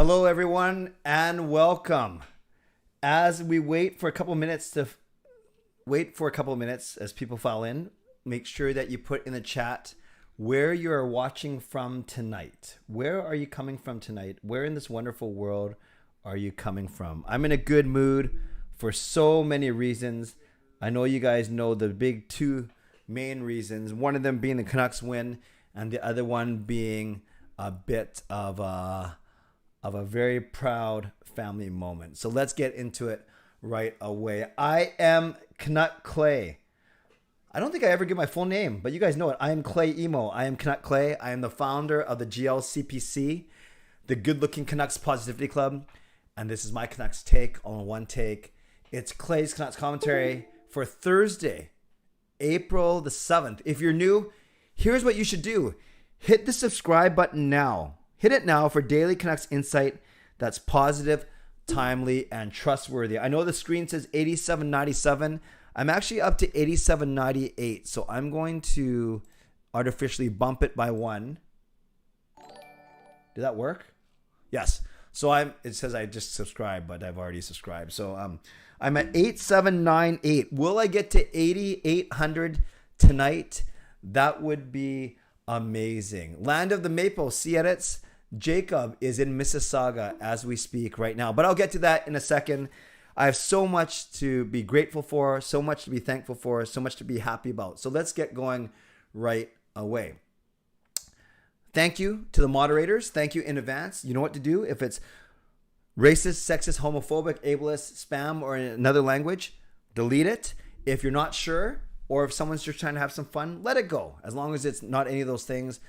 Hello, everyone, and welcome. As we wait for a couple minutes as people file in, make sure that you put in the chat where you are watching from tonight. Where are you coming from tonight? Where in this wonderful world are you coming from? I'm in a good mood for so many reasons. I know you guys know the big two main reasons. One of them being the Canucks win, and the other one being a bit of a very proud family moment. So let's get into it right away. I am Canuck Clay. I don't think I ever give my full name, but you guys know it. I am Clay Emo. I am Canuck Clay. I am the founder of the GLCPC, the Good Looking Canucks Positivity Club. And this is my Canucks take on one take. It's Clay's Canucks commentary for Thursday, April the 7th. If you're new, here's what you should do. Hit the subscribe button now. Hit it now for daily Canucks insight that's positive, timely, and trustworthy. I know the screen says 87.97. I'm actually up to 87.98, so I'm going to artificially bump it by one. Did that work? Yes. So it says I just subscribed, but I've already subscribed. So I'm at 8798. Will I get to 8800 tonight? That would be amazing. Land of the Maple, see edits. Jacob is in Mississauga as we speak right now, but I'll get to that in a second. I have so much to be grateful for, so much to be thankful for, so much to be happy about. So let's get going right away. Thank you to the moderators. Thank you in advance. You know what to do. If it's racist, sexist, homophobic, ableist, spam, or in another language, delete it. If you're not sure, or if someone's just trying to have some fun, let it go. As long as it's not any of those things.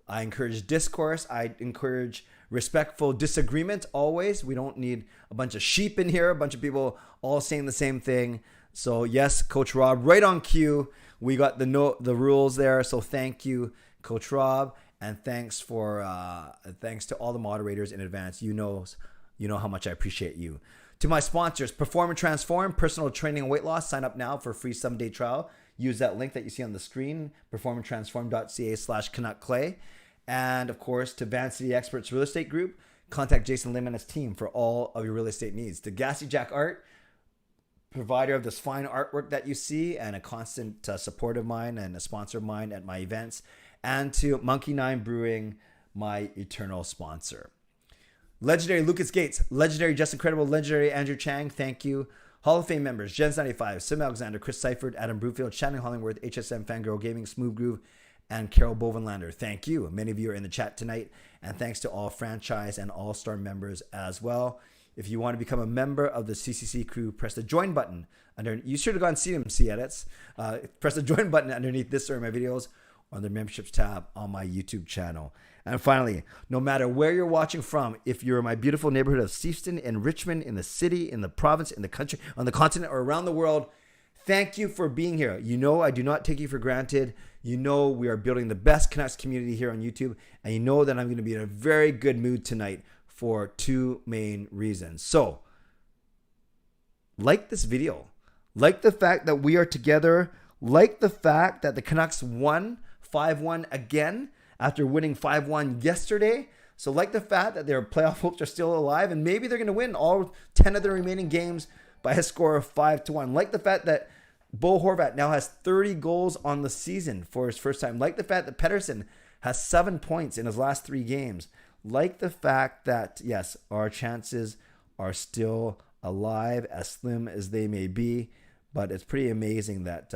I encourage discourse. I encourage respectful disagreement always. We don't need a bunch of sheep in here, a bunch of people all saying the same thing. So yes, Coach Rob, right on cue. We got the rules there. So thank you, Coach Rob, and thanks to all the moderators in advance. You know how much I appreciate you. To my sponsors, Perform and Transform, personal training and weight loss. Sign up now for a free 7-day trial. Use that link that you see on the screen, performandtransform.ca/CanuckClay. And of course, to Van City Experts Real Estate Group, contact Jason Lim and his team for all of your real estate needs. To Gassy Jack Art, provider of this fine artwork that you see and a constant support of mine and a sponsor of mine at my events. And to Monkey 9 Brewing, my eternal sponsor. Legendary Lucas Gates, legendary Justin Credible, legendary Andrew Chang, thank you. Hall of Fame members, Jens95, Sim Alexander, Chris Seifert, Adam Brewfield, Shannon Hollingworth, HSM Fangirl Gaming, Smooth Groove, and Carol Bovenlander. Thank you. Many of you are in the chat tonight, and thanks to all franchise and all-star members as well. If you want to become a member of the CCC Crew, press the join button. You should have gone see them, see edits. Press the join button underneath this or my videos on the memberships tab on my YouTube channel. And finally, no matter where you're watching from, if you're in my beautiful neighborhood of Seafton, in Richmond, in the city, in the province, in the country, on the continent, or around the world, thank you for being here. You know I do not take you for granted. You know we are building the best Canucks community here on YouTube. And you know that I'm going to be in a very good mood tonight for two main reasons. So, like this video. Like the fact that we are together. Like the fact that the Canucks won 5-1 again after winning 5-1 yesterday. So like the fact that their playoff hopes are still alive, and maybe they're going to win all 10 of the remaining games by a score of 5-1. Like the fact that Bo Horvat now has 30 goals on the season for his first time. Like the fact that Pettersson has 7 points in his last 3 games. Like the fact that, yes, our chances are still alive, as slim as they may be. But it's pretty amazing that,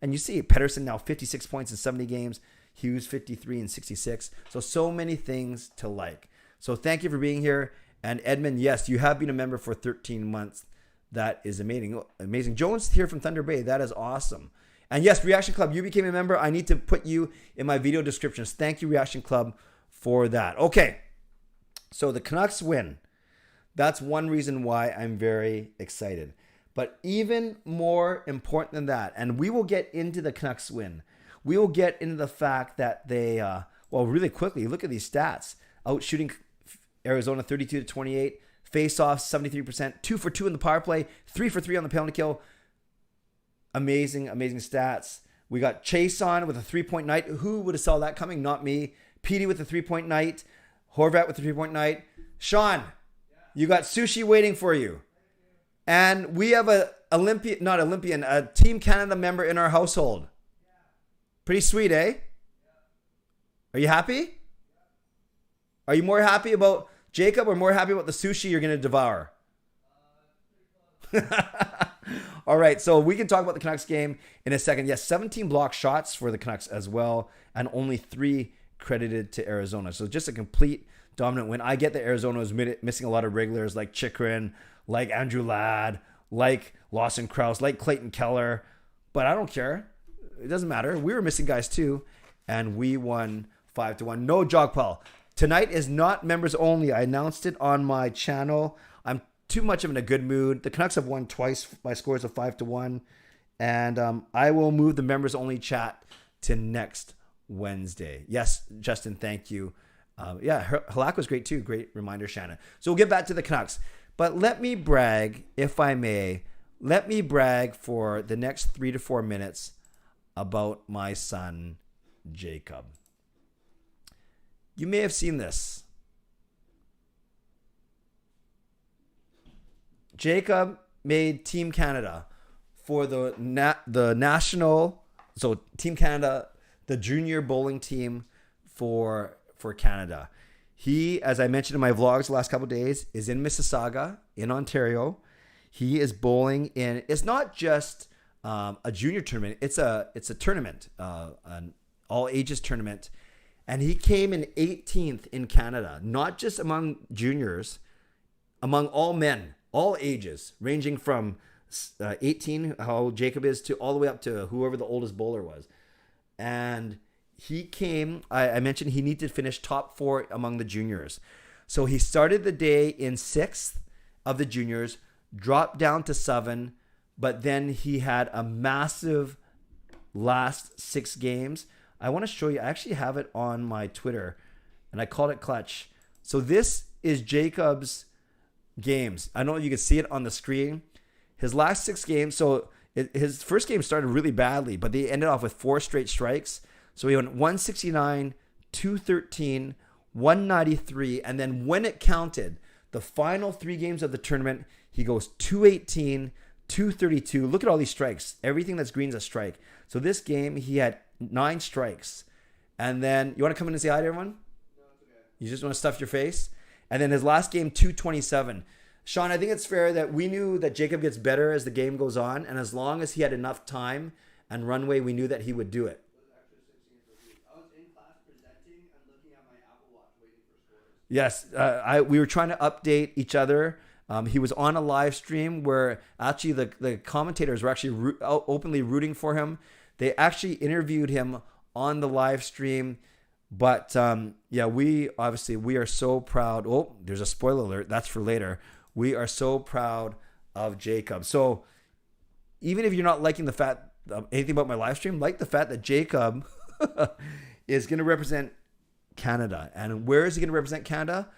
and you see Pettersson now 56 points in 70 games. Hughes 53 and 66. So many things to like. So thank you for being here. And Edmund, yes, you have been a member for 13 months. That is amazing. Amazing. Jones here from Thunder Bay. That is awesome. And yes, Reaction Club, you became a member. I need to put you in my video descriptions. Thank you, Reaction Club, for that. Okay. So the Canucks win. That's one reason why I'm very excited. But even more important than that, and we will get into the Canucks win. We will get into the fact that they, really quickly, look at these stats. Out shooting Arizona 32-28, face-offs 73%, 2 for 2 in the power play, 3 for 3 on the penalty kill. Amazing, amazing stats. We got Chiasson with a 3-point night. Who would have saw that coming? Not me. Petey with a 3-point night. Horvat with a 3-point night. Sean, You got sushi waiting for you. And we have a Team Canada member in our household. Pretty sweet, eh? Are you happy? Are you more happy about Jacob or more happy about the sushi you're going to devour? All right, so we can talk about the Canucks game in a second. Yes, 17 block shots for the Canucks as well, and only 3 credited to Arizona. So just a complete dominant win. I get that Arizona was missing a lot of regulars like Chychrun, like Andrew Ladd, like Lawson Krause, like Clayton Keller, but I don't care. It doesn't matter. We were missing guys too, and we won 5-1. No Jogpal. Tonight is not members only. I announced it on my channel. I'm too much of in a good mood. The Canucks have won twice by scores of 5-1, and I will move the members only chat to next Wednesday. Yes, Justin, thank you. Halak was great too. Great reminder, Shannon. So we'll get back to the Canucks, but let me brag, if I may. Let me brag for the next 3 to 4 minutes about my son, Jacob. You may have seen this. Jacob made Team Canada for the national. So Team Canada, the junior bowling team for Canada. He, as I mentioned in my vlogs the last couple of days, is in Mississauga in Ontario. He is bowling in. It's not just a junior tournament. It's a tournament, an all ages tournament, and he came in 18th in Canada. Not just among juniors, among all men. All ages, ranging from 18, how Jacob is, to all the way up to whoever the oldest bowler was. And he came, I mentioned he needed to finish top 4 among the juniors. So he started the day in 6th of the juniors, dropped down to 7, but then he had a massive last 6 games. I want to show you, I actually have it on my Twitter, and I called it Clutch. So this is Jacob's games. I know you can see it on the screen. His last 6 games. So his first game started really badly, but they ended off with 4 straight strikes. So he went 169, 213, 193, and then when it counted, the final 3 games of the tournament, he goes 218, 232. Look at all these strikes. Everything that's green is a strike. So this game, he had 9 strikes. And then, you want to come in and say hi to everyone? No, it's okay. You just want to stuff your face? And then his last game, 227. Sean, I think it's fair that we knew that Jacob gets better as the game goes on. And as long as he had enough time and runway, we knew that he would do it. I was in class presenting and looking at my Apple Watch waiting for scores. Yes, we were trying to update each other. He was on a live stream where actually the commentators were actually openly rooting for him. They actually interviewed him on the live stream. But we are so proud. Oh, there's a spoiler alert. That's for later. We are so proud of Jacob. So even if you're not liking the fact anything about my live stream, like the fact that Jacob is going to represent Canada. And where is he going to represent Canada?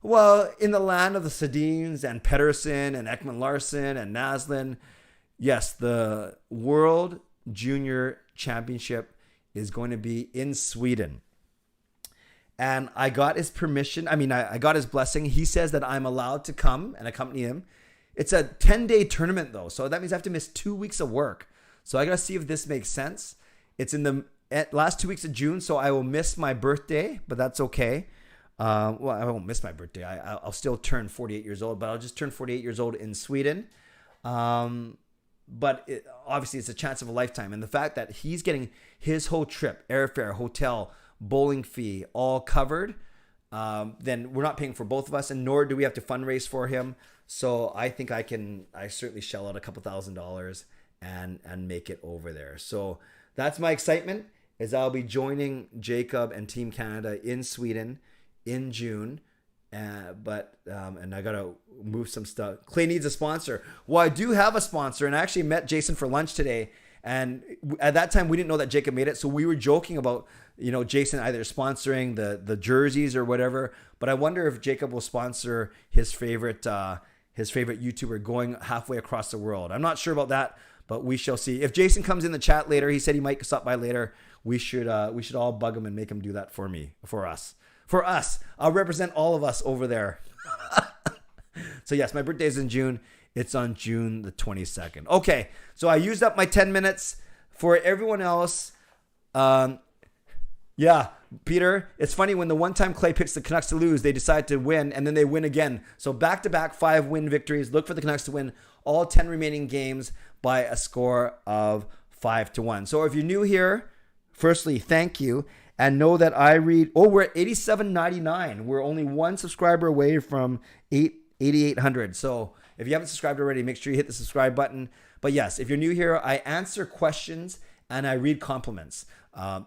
Well, in the land of the Sedins and Pettersson and Ekman Larsson and Naslin. Yes, the World Junior Championship is going to be in Sweden. And I got his permission. I got his blessing. He says that I'm allowed to come and accompany him. It's a 10-day tournament, though. So that means I have to miss 2 weeks of work. So I got to see if this makes sense. It's in the last 2 weeks of June, so I will miss my birthday, but that's okay. I won't miss my birthday. I'll still turn 48 years old, but I'll just turn 48 years old in Sweden. But obviously, it's a chance of a lifetime. And the fact that he's getting his whole trip, airfare, hotel, bowling fee, all covered, then we're not paying for both of us, and nor do we have to fundraise for him. So I think I certainly shell out a couple $1,000s and make it over there. So that's my excitement, is I'll be joining Jacob and Team Canada in Sweden in June. And I gotta move some stuff. Clay needs a sponsor. Well, I do have a sponsor, and I actually met Jason for lunch today. And at that time, we didn't know that Jacob made it, so we were joking about Jason either sponsoring the jerseys or whatever. But I wonder if Jacob will sponsor his favorite YouTuber going halfway across the world. I'm not sure about that, but we shall see. If Jason comes in the chat later, he said he might stop by later. We should all bug him and make him do that for us. I'll represent all of us over there. So yes, my birthday is in June. It's on June the 22nd. Okay, so I used up my 10 minutes. For everyone else, yeah, Peter, it's funny when the one time Clay picks the Canucks to lose, they decide to win, and then they win again. So back-to-back 5-win victories. Look for the Canucks to win all 10 remaining games by a score of 5-1. So if you're new here, firstly, thank you. And know that I read, we're at 87.99. We're only one subscriber away from 8,800. So if you haven't subscribed already, make sure you hit the subscribe button. But yes, if you're new here, I answer questions and I read compliments.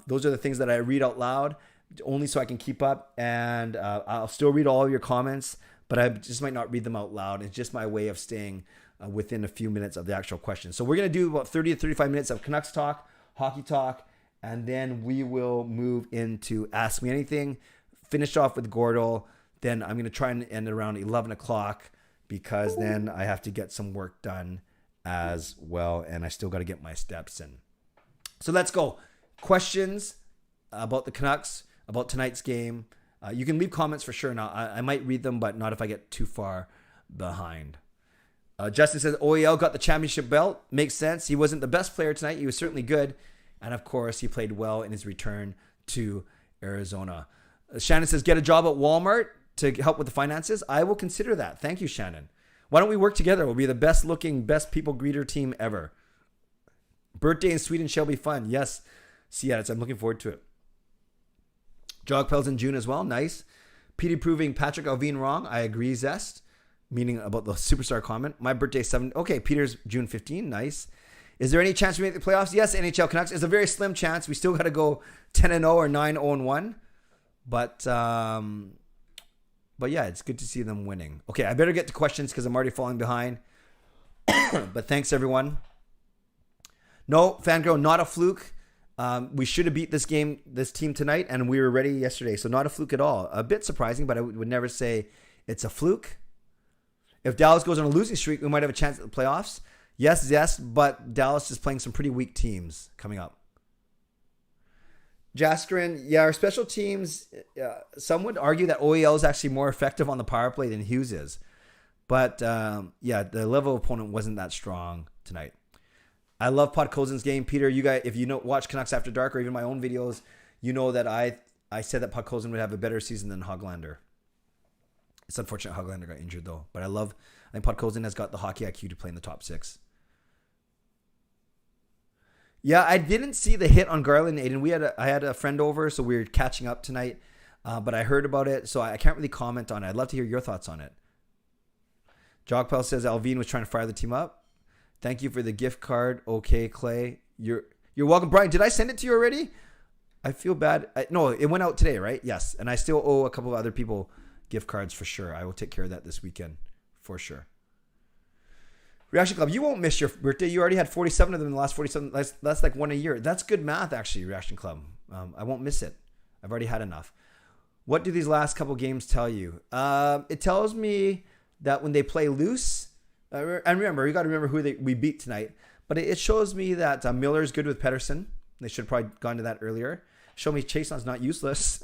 Those are the things that I read out loud, only so I can keep up. And I'll still read all of your comments, but I just might not read them out loud. It's just my way of staying within a few minutes of the actual question. So we're going to do about 30 to 35 minutes of Canucks talk, hockey talk, and then we will move into Ask Me Anything, finish off with Gordal. Then I'm going to try and end around 11 o'clock because then I have to get some work done as well. And I still got to get my steps in. So let's go. Questions about the Canucks, about tonight's game. You can leave comments for sure. Now, I might read them, but not if I get too far behind. Justin says, OEL got the championship belt. Makes sense. He wasn't the best player tonight. He was certainly good. And of course, he played well in his return to Arizona. Shannon says, get a job at Walmart to help with the finances. I will consider that. Thank you, Shannon. Why don't we work together? We'll be the best looking, best people greeter team ever. Birthday in Sweden shall be fun. Yes, Seattle. I'm looking forward to it. Jog Pels in June as well. Nice. Petey proving Patrick Alvin wrong. I agree, Zest. Meaning about the superstar comment. My birthday 7. Okay, Peter's June 15. Nice. Is there any chance we make the playoffs? Yes, NHL Canucks. It's a very slim chance. We still got to go 10-0 or 9-0-1. But yeah, it's good to see them winning. Okay, I better get to questions because I'm already falling behind. But thanks, everyone. No, Fangirl, not a fluke. We should have beat this team tonight, and we were ready yesterday. So not a fluke at all. A bit surprising, but I would never say it's a fluke. If Dallas goes on a losing streak, we might have a chance at the playoffs. Yes, but Dallas is playing some pretty weak teams coming up. Jaskrin, yeah, our special teams, some would argue that OEL is actually more effective on the power play than Hughes is. But, yeah, the level of opponent wasn't that strong tonight. I love Podkozin's game. Peter, you guys, if you watch Canucks After Dark or even my own videos, you know that I said that Podkozin would have a better season than Höglander. It's unfortunate Höglander got injured, though. But I think Podkozin has got the hockey IQ to play in the top 6. Yeah, I didn't see the hit on Garland and Aiden. I had a friend over, so we were catching up tonight. But I heard about it, so I can't really comment on it. I'd love to hear your thoughts on it. Jogpel says Alvin was trying to fire the team up. Thank you for the gift card. Okay, Clay. You're welcome. Brian, did I send it to you already? I feel bad. No, it went out today, right? Yes. And I still owe a couple of other people gift cards for sure. I will take care of that this weekend for sure. Reaction Club, you won't miss your birthday. You already had 47 of them in the last 47. That's like one a year. That's good math, actually, Reaction Club. I won't miss it. I've already had enough. What do these last couple games tell you? It tells me that when they play loose, and remember, you got to remember who we beat tonight, but it shows me that Miller's good with Pettersson. They should have probably gone to that earlier. Show me Chiasson's not useless.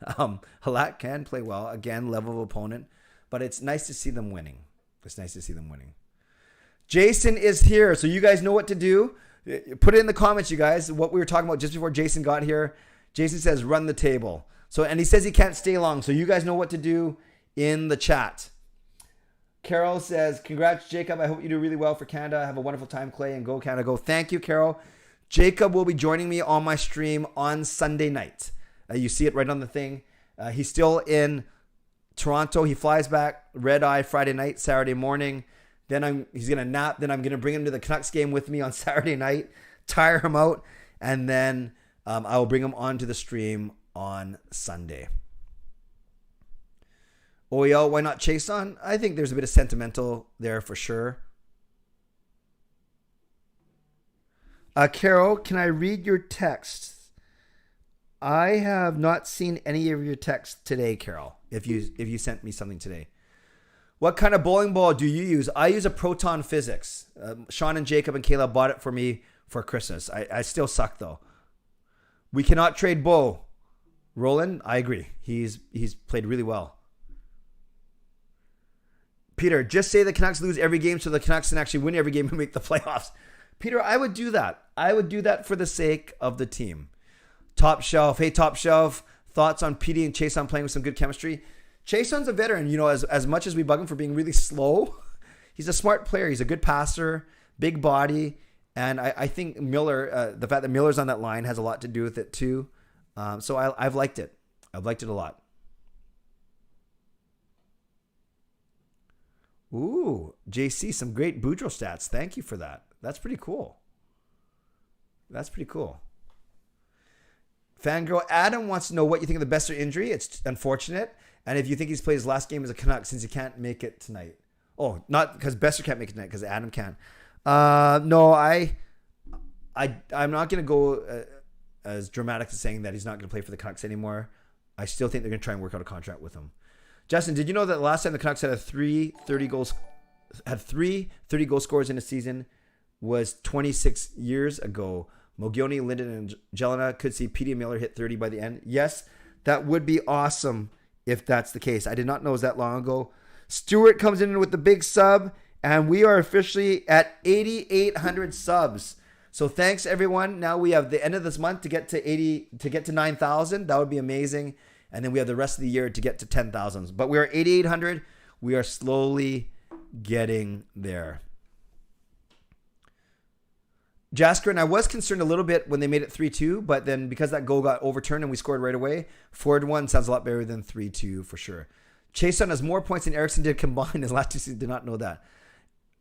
Halak can play well. Again, level of opponent. But it's nice to see them winning. Jason is here, so you guys know what to do. Put it in the comments, you guys, what we were talking about just before Jason got here. Jason says, run the table. And he says he can't stay long, so you guys know what to do in the chat. Carol says, congrats, Jacob. I hope you do really well for Canada. Have a wonderful time, Clay, and go Canada, go. Thank you, Carol. Jacob will be joining me on my stream on Sunday night. You see it right on the thing. He's still in Toronto. He flies back red-eye Friday night, Saturday morning. Then he's going to nap. Then I'm going to bring him to the Canucks game with me on Saturday night, tire him out, and then I will bring him onto the stream on Sunday. OEL, why not Chiasson? I think there's a bit of sentimental there for sure. Carol, can I read your texts? I have not seen any of your texts today, Carol, if you sent me something today. What kind of bowling ball do you use? I use a Proton Physics. Sean and Jacob and Kayla bought it for me for Christmas. I still suck, though. We cannot trade Bo. Roland, I agree. He's played really well. Peter, just say the Canucks lose every game so the Canucks can actually win every game and make the playoffs. Peter, I would do that. I would do that for the sake of the team. Top Shelf. Hey, Top Shelf. Thoughts on Petey and Chiasson playing with some good chemistry? Chiasson's a veteran. You know, as much as we bug him for being really slow, he's a smart player. He's a good passer, big body. And I think Miller, the fact that Miller's on that line has a lot to do with it too. So I've liked it. I've liked it a lot. Ooh, JC, some great Boudreaux stats. Thank you for that. That's pretty cool. That's pretty cool. Fangirl Adam wants to know what you think of the Besser injury. It's unfortunate. And if you think he's played his last game as a Canuck since he can't make it tonight. Oh, not because Besser can't make it tonight, because Adam can. No, I'm not going to go as dramatic as saying that he's not going to play for the Canucks anymore. I still think they're going to try and work out a contract with him. Justin, did you know that last time the Canucks had three 30 goal scorers in a season was 26 years ago? Mogioni, Linden, and Jelena could see Petey and Miller hit 30 by the end. Yes, that would be awesome if that's the case. I did not know it was that long ago. Stewart comes in with the big sub, and we are officially at 8,800 subs. So thanks, everyone. Now we have the end of this month to get to 9,000. That would be amazing. And then we have the rest of the year to get to 10,000. But we're at 8,800. We are slowly getting there. Jasker, and I was concerned a little bit when they made it 3-2, but then because that goal got overturned and we scored right away, 4-1 sounds a lot better than 3-2 for sure. Chiasson has more points than Eriksson did combined his last two seasons. Did not know that.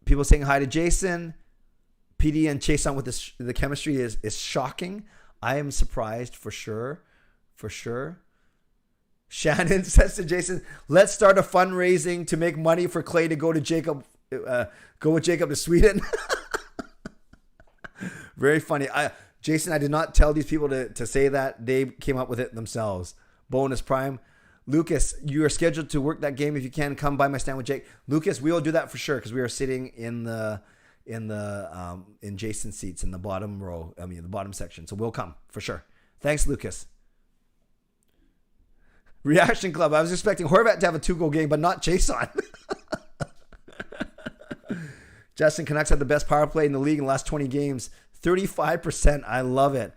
People saying hi to Jason. PD and Chiasson with the chemistry is shocking. I am surprised for sure. For sure. Shannon says to Jason, let's start a fundraising to make money for Clay to go with Jacob to Sweden. Very funny. Jason, I did not tell these people to say that. They came up with it themselves. Bonus Prime. Lucas, you are scheduled to work that game. If you can, come by my stand with Jake. Lucas, we will do that for sure because we are sitting in Jason's seats in the bottom row. I mean, the bottom section. So we'll come for sure. Thanks, Lucas. Reaction Club. I was expecting Horvat to have a 2-goal game, but not Chiasson. Justin, Canucks had the best power play in the league in the last 20 games. 35%. I love it.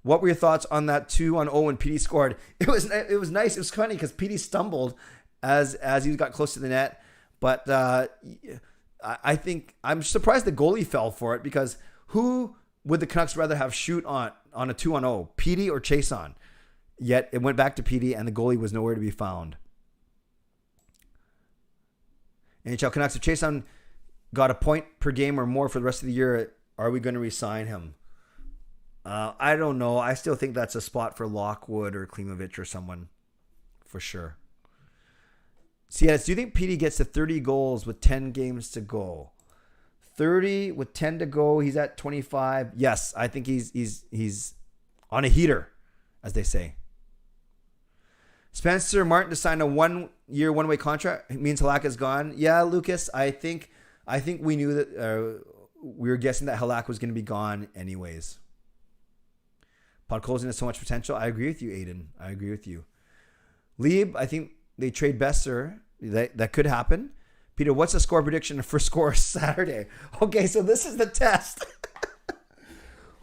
What were your thoughts on that 2-0 when Petey scored? It was nice. It was funny because Petey stumbled as he got close to the net. But I think I'm surprised the goalie fell for it because who would the Canucks rather have shoot on a 2-0? Petey or Chiasson? Yet it went back to Petey and the goalie was nowhere to be found. NHL Canucks, if Chiasson got a point per game or more for the rest of the year, are we going to re-sign him? I don't know. I still think that's a spot for Lockwood or Klimovich or someone for sure. CS, do you think Petey gets to 30 goals with 10 games to go? 30 with 10 to go. He's at 25. Yes, I think he's on a heater, as they say. Spencer Martin to sign a 1-year, one-way contract. It means Halak is gone. Yeah, Lucas, I think we knew that we were guessing that Halak was going to be gone anyways. Podkolzin has so much potential. I agree with you, Aiden. I agree with you. Lieb, I think they trade Besser. That could happen. Peter, what's the score prediction for score Saturday? Okay, so this is the test.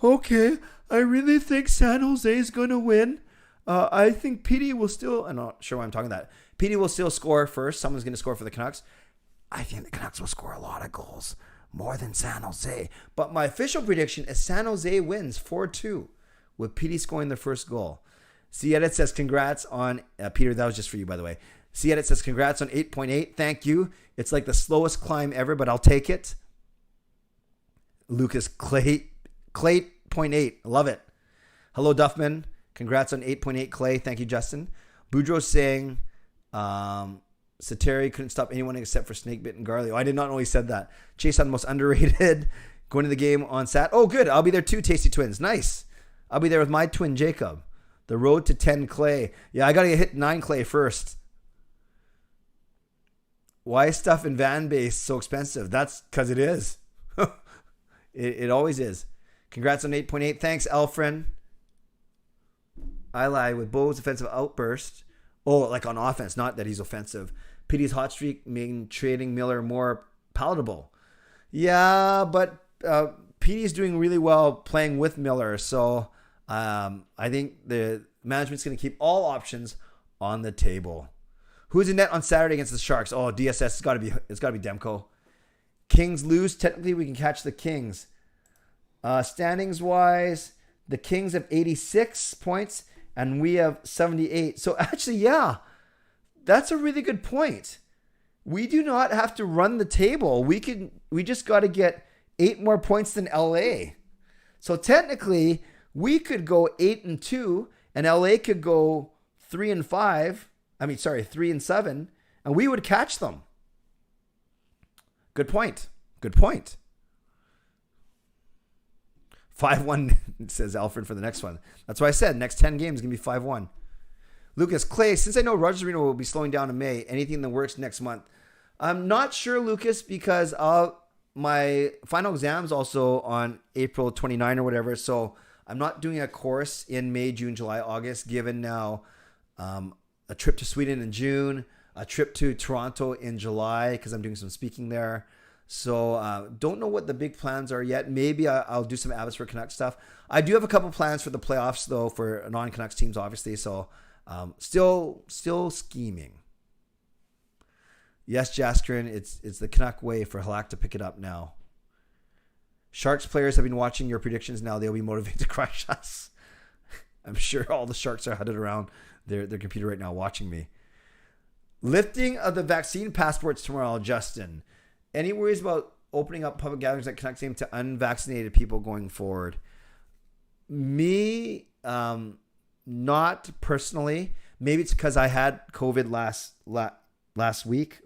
Okay, I really think San Jose is going to win. I think Petey will still, I'm not sure why I'm talking that. Petey will still score first. Someone's going to score for the Canucks. I think the Canucks will score a lot of goals, more than San Jose. But my official prediction is San Jose wins 4-2 with Petey scoring the first goal. C-Edit says congrats on, Peter, that was just for you, by the way. C-Edit says congrats on 8.8. Thank you. It's like the slowest climb ever, but I'll take it. Lucas Clay 0.8. Love it. Hello, Duffman. Congrats on 8.8, Clay. Thank you, Justin. Boudreaux saying Sateri couldn't stop anyone except for Snakebit and Garley. Oh, I did not know he said that. Chiasson most underrated. Going to the game on Sat. Oh, good. I'll be there too, Tasty Twins. Nice. I'll be there with my twin, Jacob. The road to 10 Clay. Yeah, I got to hit 9 Clay first. Why is stuff in van base so expensive? That's because it is. It always is. Congrats on 8.8. Thanks, Alfred. I lie with Bo's offensive outburst Oh, like on offense, not that he's offensive. Petey's hot streak made trading Miller more palatable. Yeah, but Petey's doing really well playing with Miller. So I think the management's going to keep all options on the table. Who's in net on Saturday against the Sharks? Oh, DSS, it's got to be Demko. Kings lose. Technically, we can catch the Kings. Standings wise, the Kings have 86 points and we have 78. So actually, yeah, that's a really good point. We do not have to run the table. We just got to get 8 more points than LA. So technically, we could go 8-2 and LA could go 3-5. 3-7, and we would catch them. Good point. 5-1, says Alfred for the next one. That's why I said next 10 games going to be 5-1. Lucas Clay, since I know Rogers Arena will be slowing down in May, anything in the works next month? I'm not sure, Lucas, because my final exam's also on April 29 or whatever, so I'm not doing a course in May, June, July, August, given now a trip to Sweden in June, a trip to Toronto in July because I'm doing some speaking there. So don't know what the big plans are yet. Maybe I'll do some Abbotsford Canucks stuff. I do have a couple plans for the playoffs though for non-Canucks teams, obviously. So still scheming. Yes, Jaskrin, it's the Canuck way for Halak to pick it up now. Sharks players have been watching your predictions now. They'll be motivated to crush us. I'm sure all the Sharks are huddled around their computer right now watching me. Lifting of the vaccine passports tomorrow, Justin. Any worries about opening up public gatherings at Canucks game to unvaccinated people going forward? Me, not personally. Maybe it's because I had COVID last week.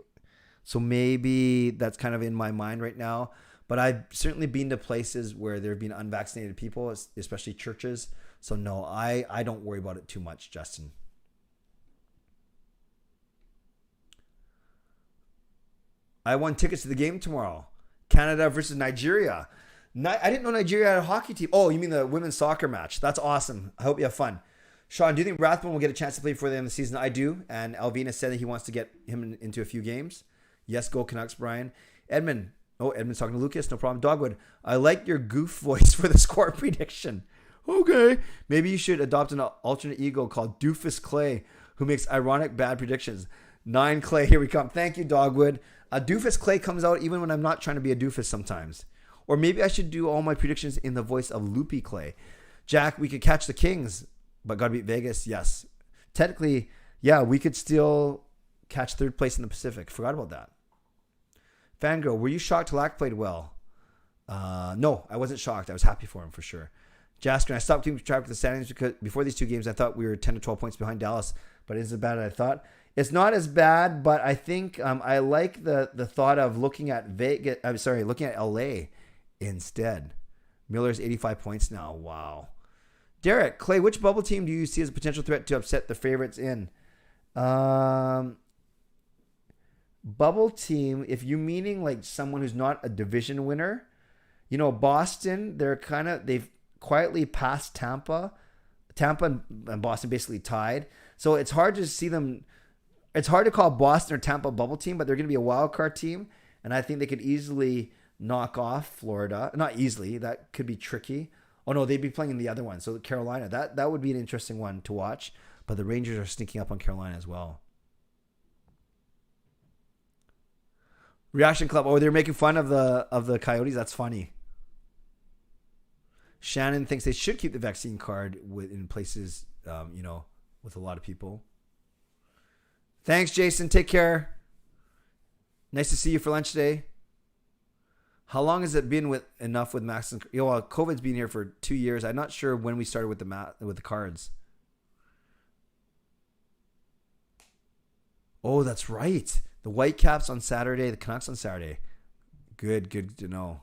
So maybe that's kind of in my mind right now. But I've certainly been to places where there have been unvaccinated people, especially churches. So no, I don't worry about it too much, Justin. I won tickets to the game tomorrow. Canada versus Nigeria. I didn't know Nigeria had a hockey team. Oh, you mean the women's soccer match? That's awesome. I hope you have fun. Sean, do you think Rathbone will get a chance to play before the end of the season? I do. And Alvina said that he wants to get him into a few games. Yes, go Canucks, Brian. Edmund. Oh, Edmund's talking to Lucas. No problem. Dogwood. I like your goof voice for the score prediction. Okay. Maybe you should adopt an alternate ego called Doofus Clay, who makes ironic bad predictions. 9 Clay, here we come. Thank you, Dogwood. Doofus Clay comes out even when I'm not trying to be a doofus sometimes. Or maybe I should do all my predictions in the voice of Loopy Clay. Jack, we could catch the Kings, but got to beat Vegas. Yes. Technically, yeah, we could still catch third place in the Pacific. Forgot about that. Fangirl, were you shocked Halak played well? No, I wasn't shocked. I was happy for him for sure. Jasker, I stopped keeping track of the standings because before these 2 games, I thought we were 10 to 12 points behind Dallas, but it isn't as bad as I thought. It's not as bad, but I think I like the thought of looking at looking at LA instead. Miller's 85 points now. Wow. Derek, Clay, which bubble team do you see as a potential threat to upset the favorites in? Bubble team, if you're meaning like someone who's not a division winner, Boston, they've quietly passed Tampa. Tampa and Boston basically tied. So it's hard to see them. It's hard to call Boston or Tampa a bubble team, but they're going to be a wild card team. And I think they could easily knock off Florida. Not easily. That could be tricky. Oh, no, they'd be playing in the other one. So Carolina, that would be an interesting one to watch. But the Rangers are sneaking up on Carolina as well. Reaction Club. Oh, they're making fun of the Coyotes. That's funny. Shannon thinks they should keep the vaccine card in places, with a lot of people. Thanks, Jason. Take care. Nice to see you for lunch today. How long has it been with Max? COVID's been here for 2 years. I'm not sure when we started with the cards. Oh, that's right. The Whitecaps on Saturday, the Canucks on Saturday. Good to know.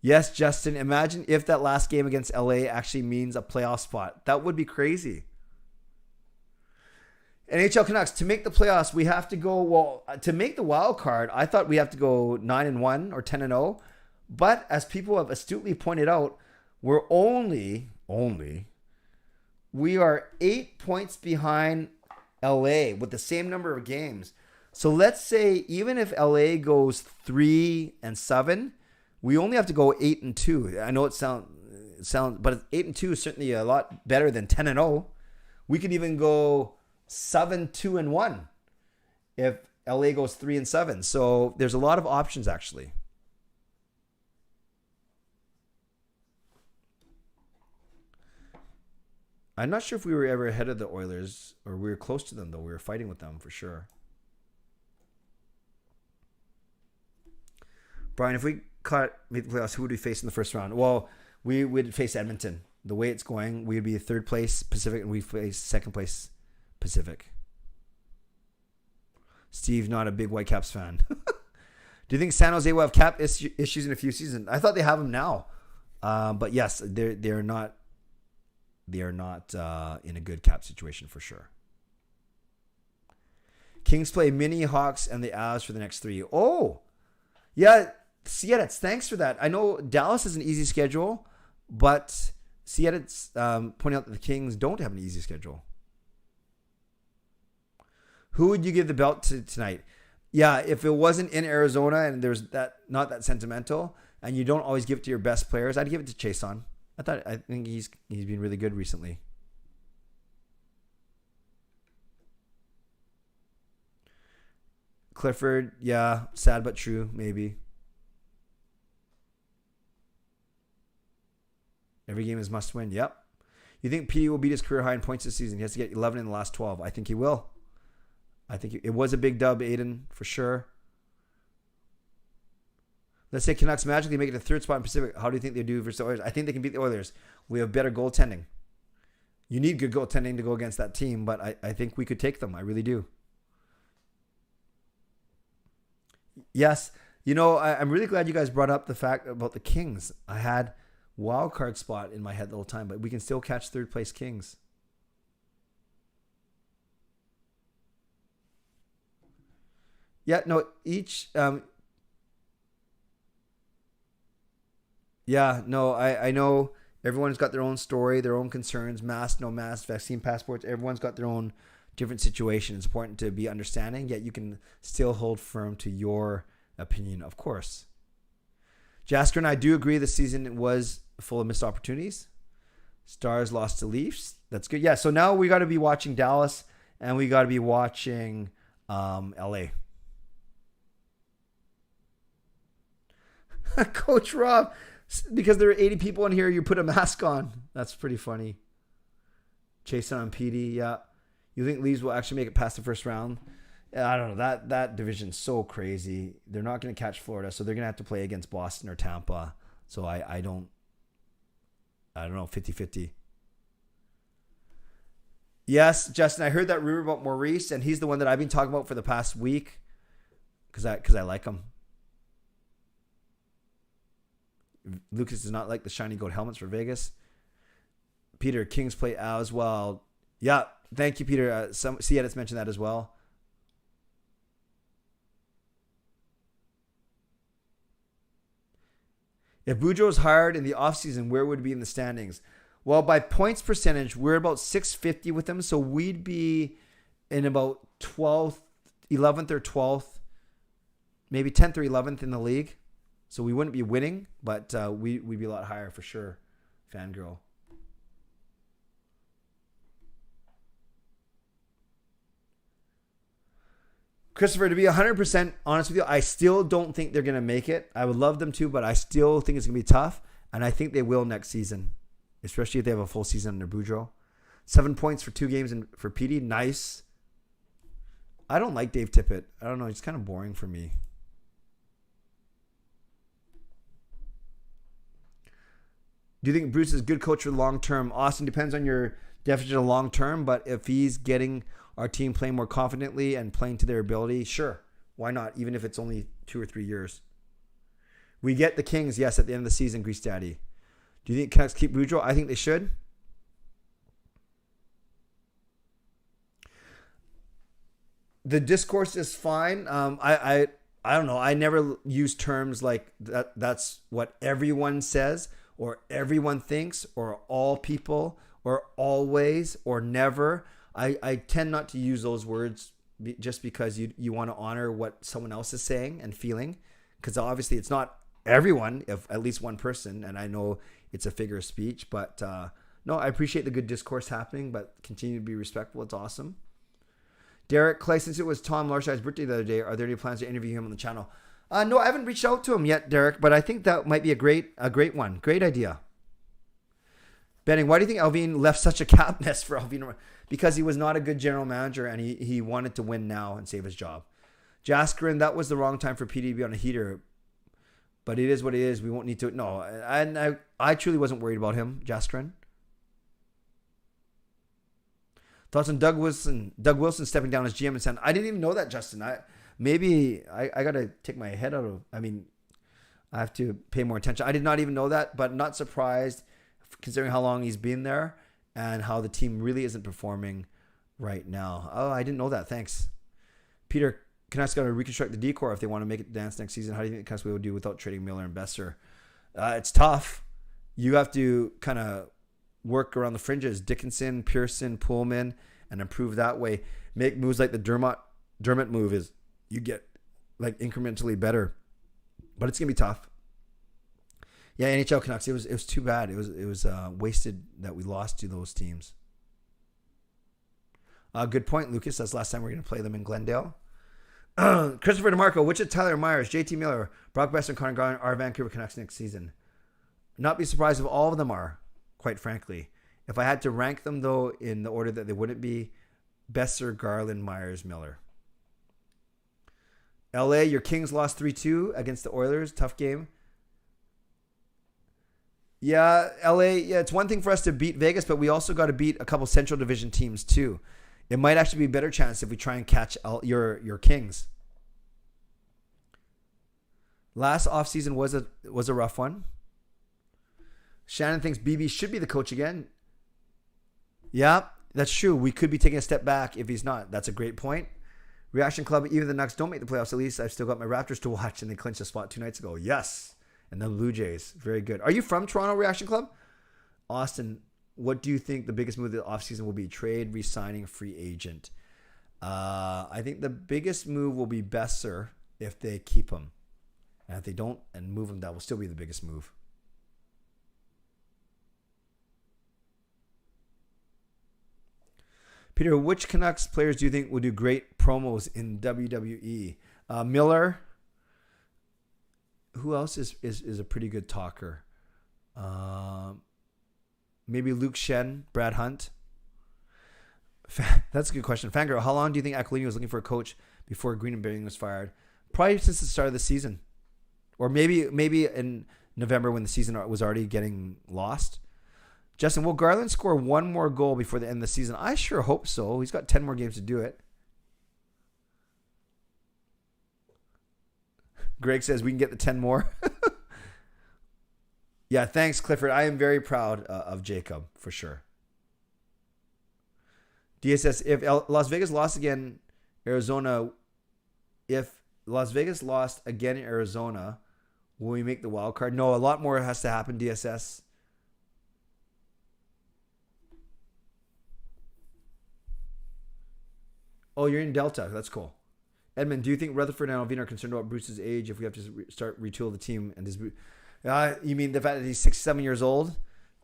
Yes, Justin, imagine if that last game against LA actually means a playoff spot. That would be crazy. NHL Canucks, to make the playoffs, we have to go, to make the wild card, I thought we have to go 9-1 or 10-0. But as people have astutely pointed out, we're only We are 8 points behind LA with the same number of games. So let's say even if LA goes 3-7, we only have to go 8-2. I know it sounds, but 8-2 is certainly a lot better than 10-0. We could even go 7-2-1 if LA goes 3-7. So there's a lot of options actually. I'm not sure if we were ever ahead of the Oilers, or we were close to them, though. We were fighting with them for sure. Brian, if we caught the playoffs, who would we face in the first round? Well, we would face Edmonton. The way it's going, we would be third place Pacific, and we face second place Pacific. Steve, not a big Whitecaps fan. Do you think San Jose will have cap issues in a few seasons? I thought they have them now. But yes, they're not. They are not in a good cap situation for sure. Kings play Mini, Hawks, and the Avs for the next 3. Oh, yeah. Seattle, thanks for that. I know Dallas has an easy schedule, but Seattle's pointing out that the Kings don't have an easy schedule. Who would you give the belt to tonight? Yeah, if it wasn't in Arizona and there's that not that sentimental, and you don't always give it to your best players, I'd give it to Chiasson. I think he's been really good recently. Clifford, yeah, sad but true, maybe. Every game is must win. Yep. You think PD will beat his career high in points this season? He has to get 11 in the last 12. I think he will. I think it was a big dub, Aiden, for sure. Let's say Canucks magically make it to third spot in Pacific. How do you think they do versus the Oilers? I think they can beat the Oilers. We have better goaltending. You need good goaltending to go against that team, but I think we could take them. I really do. Yes. You know, I'm really glad you guys brought up the fact about the Kings. I had wild card spot in my head the whole time, but we can still catch third place Kings. Yeah, no, each... Yeah, no, I know everyone's got their own story, their own concerns, mask, no mask, vaccine passports. Everyone's got their own different situation. It's important to be understanding, yet you can still hold firm to your opinion, of course. Jasker and I do agree this season was full of missed opportunities. Stars lost to Leafs. That's good. Yeah, so now we got to be watching Dallas and we got to be watching LA. Coach Rob, because there are 80 people in here, you put a mask on. That's pretty funny. Chiasson on PD, yeah. You think Leafs will actually make it past the first round? I don't know. That division's so crazy. They're not going to catch Florida, so they're going to have to play against Boston or Tampa. So I don't know, 50-50. Yes, Justin, I heard that rumor about Maurice, and he's the one that I've been talking about for the past week because I like him. Lucas does not like the shiny gold helmets for Vegas. Peter, Kings play as well. Yeah, thank you, Peter. Seattle's mentioned that as well. If Boudreau's hired in the offseason, where would it be in the standings? Well, by points percentage, we're about 650 with them, so we'd be in about 12th, 11th or 12th, maybe 10th or 11th in the league. So we wouldn't be winning, but we'd be a lot higher for sure. Fangirl. Christopher, to be 100% honest with you, I still don't think they're going to make it. I would love them to, but I still think it's going to be tough. And I think they will next season, especially if they have a full season under Boudreau. 7 points for 2 games for PD. Nice. I don't like Dave Tippett. I don't know. He's kind of boring for me. Do you think Bruce is a good coach for the long term? Austin, depends on your definition of long term, but if he's getting our team playing more confidently and playing to their ability, sure. Why not? Even if it's only 2 or 3 years. We get the Kings, yes, at the end of the season, Grease Daddy. Do you think Canucks keep Boudreau? I think they should. The discourse is fine. I don't know. I never use terms like that. That's what everyone says or everyone thinks or all people or always or never. I tend not to use those words just because you want to honor what someone else is saying and feeling, because obviously it's not everyone, if at least one person, and I know it's a figure of speech, but no, I appreciate the good discourse happening, but continue to be respectful. It's awesome. Derek Clay, since it was Tom Larshaw's birthday the other day, are there any plans to interview him on the channel? No, I haven't reached out to him yet, Derek, but I think that might be a great one. Great idea. Benning, why do you think Alvin left such a cap nest for Alvin? Because he was not a good general manager, and he wanted to win now and save his job. Jaskrin, that was the wrong time for PD to be on a heater, but it is what it is. We won't need to. No, and I truly wasn't worried about him, Jaskrin. Thoughts on Doug Wilson stepping down as GM and saying, I didn't even know that, Justin. I got to take my head out of, I have to pay more attention. I did not even know that, but not surprised considering how long he's been there and how the team really isn't performing right now. Oh, I didn't know that. Thanks. Peter, Canucks got to reconstruct the decor if they want to make it dance next season. How do you think the Canucks will do without trading Miller and Besser? It's tough. You have to kind of work around the fringes. Dickinson, Pearson, Pullman, and improve that way. Make moves like the Dermott move is you get like incrementally better. But it's going to be tough. Yeah, NHL Canucks, it was too bad. It was wasted that we lost to those teams. Good point, Lucas. That's the last time we're going to play them in Glendale. Christopher DeMarco, which of Tyler Myers, JT Miller, Brock Besser, and Connor Garland are Vancouver Canucks next season? Not be surprised if all of them are, quite frankly. If I had to rank them, though, in the order that they wouldn't be, Besser, Garland, Myers, Miller. LA, your Kings lost 3-2 against the Oilers. Tough game. Yeah, LA, it's one thing for us to beat Vegas, but we also got to beat a couple Central Division teams, too. It might actually be a better chance if we try and catch your Kings. Last offseason was a rough one. Shannon thinks BB should be the coach again. Yeah, that's true. We could be taking a step back if he's not. That's a great point. Reaction Club, even the Canucks don't make the playoffs. At least I've still got my Raptors to watch, and they clinched a spot 2 nights ago. Yes. And the Blue Jays. Very good. Are you from Toronto, Reaction Club? Austin, what do you think the biggest move of the offseason will be? Trade, re-signing, free agent. I think the biggest move will be Besser if they keep him. And if they don't and move him, that will still be the biggest move. Peter, which Canucks players do you think will do great promos in WWE? Miller. Who else is a pretty good talker? Maybe Luke Shen, Brad Hunt. That's a good question. Fangirl, how long do you think Aquilini was looking for a coach before Greenberg was fired? Probably since the start of the season. Or maybe in November when the season was already getting lost. Justin, will Garland score one more goal before the end of the season? I sure hope so. He's got 10 more games to do it. Greg says we can get the 10 more. Yeah, thanks, Clifford. I am very proud of Jacob, for sure. DSS, if Las Vegas lost again, Arizona, if Las Vegas lost again in Arizona, will we make the wild card? No, a lot more has to happen, DSS. Oh, you're in Delta. That's cool. Edmund, do you think Rutherford and Alvin are concerned about Bruce's age if we have to start retool the team? And you mean the fact that he's 67 years old?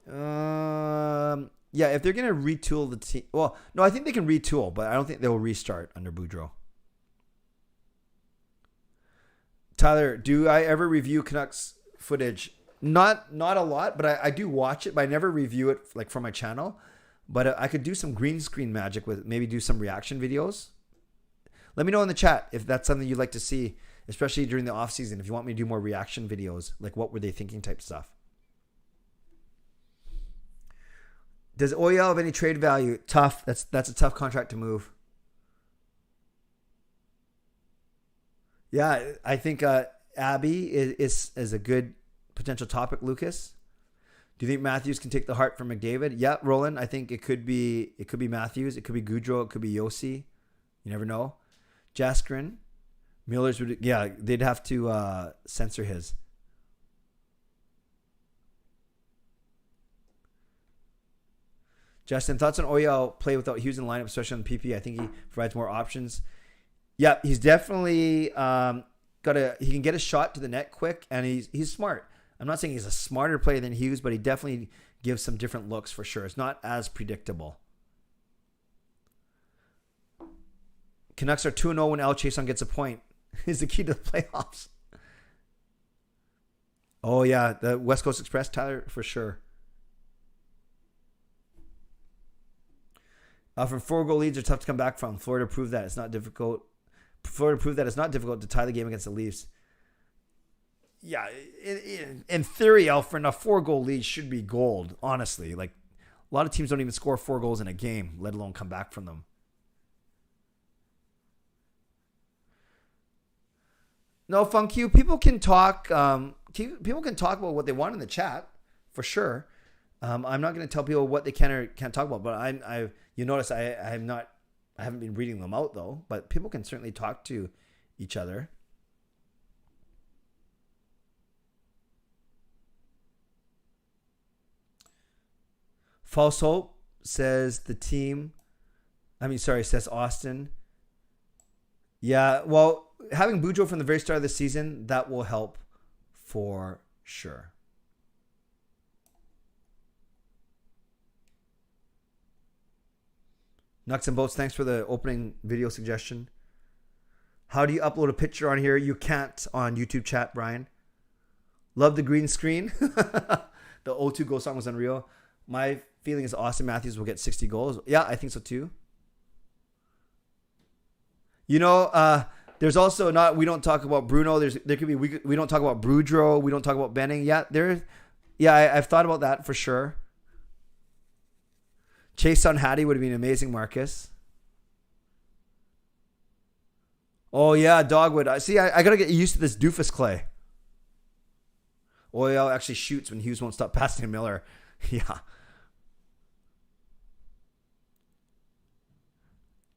Yeah, if they're going to retool the team. Well, no, I think they can retool, but I don't think they'll restart under Boudreau. Tyler, do I ever review Canucks footage? Not a lot, but I do watch it, but I never review it like for my channel. But I could do some green screen magic with maybe do some reaction videos. Let me know in the chat if that's something you'd like to see, especially during the off season. If you want me to do more reaction videos, like what were they thinking type stuff. Does Oyel have any trade value? Tough. That's a tough contract to move. Yeah, I think Abby is a good potential topic, Lucas. Do you think Matthews can take the heart from McDavid? Yeah, Roland. I think it could be Matthews. It could be Goudreau. It could be Yossi. You never know. Jaskrin. Miller's would, yeah, they'd have to censor his. Justin, thoughts on Oyel play without Hughes in the lineup, especially on the PP? I think he provides more options. Yeah, he's definitely he can get a shot to the net quick, and he's smart. I'm not saying he's a smarter player than Hughes, but he definitely gives some different looks for sure. It's not as predictable. Canucks are 2-0 when Chiasson gets a point. Is the key to the playoffs. Oh, yeah. The West Coast Express, Tyler, for sure. From 4-goal leads are tough to come back from. Florida proved that it's not difficult. Florida proved that it's not difficult to tie the game against the Leafs. Yeah, in theory, Alfred, a 4-goal lead should be gold, honestly. Like, a lot of teams don't even score 4 goals in a game, let alone come back from them. No, Funk You. People can talk. People can talk about what they want in the chat, for sure. I'm not going to tell people what they can or can't talk about. But you notice I haven't been reading them out though. But people can certainly talk to each other. False Hope says the team. Says Austin. Yeah, well, having Boudreaux from the very start of the season, that will help for sure. Nuts and Bolts, thanks for the opening video suggestion. How do you upload a picture on here? You can't on YouTube chat, Brian. Love the green screen. The O2 goal song was unreal. My feeling is Austin Matthews will get 60 goals. Yeah, I think so too. You know, there's also not. We don't talk about Bruno. There could be. We don't talk about Boudreaux. We don't talk about Benning. Yeah, I've thought about that for sure. Chiasson Hattie would have been amazing, Marcus. Oh yeah, Dogwood. I gotta get used to this doofus clay. Oyel actually shoots when Hughes won't stop passing to Miller. Yeah.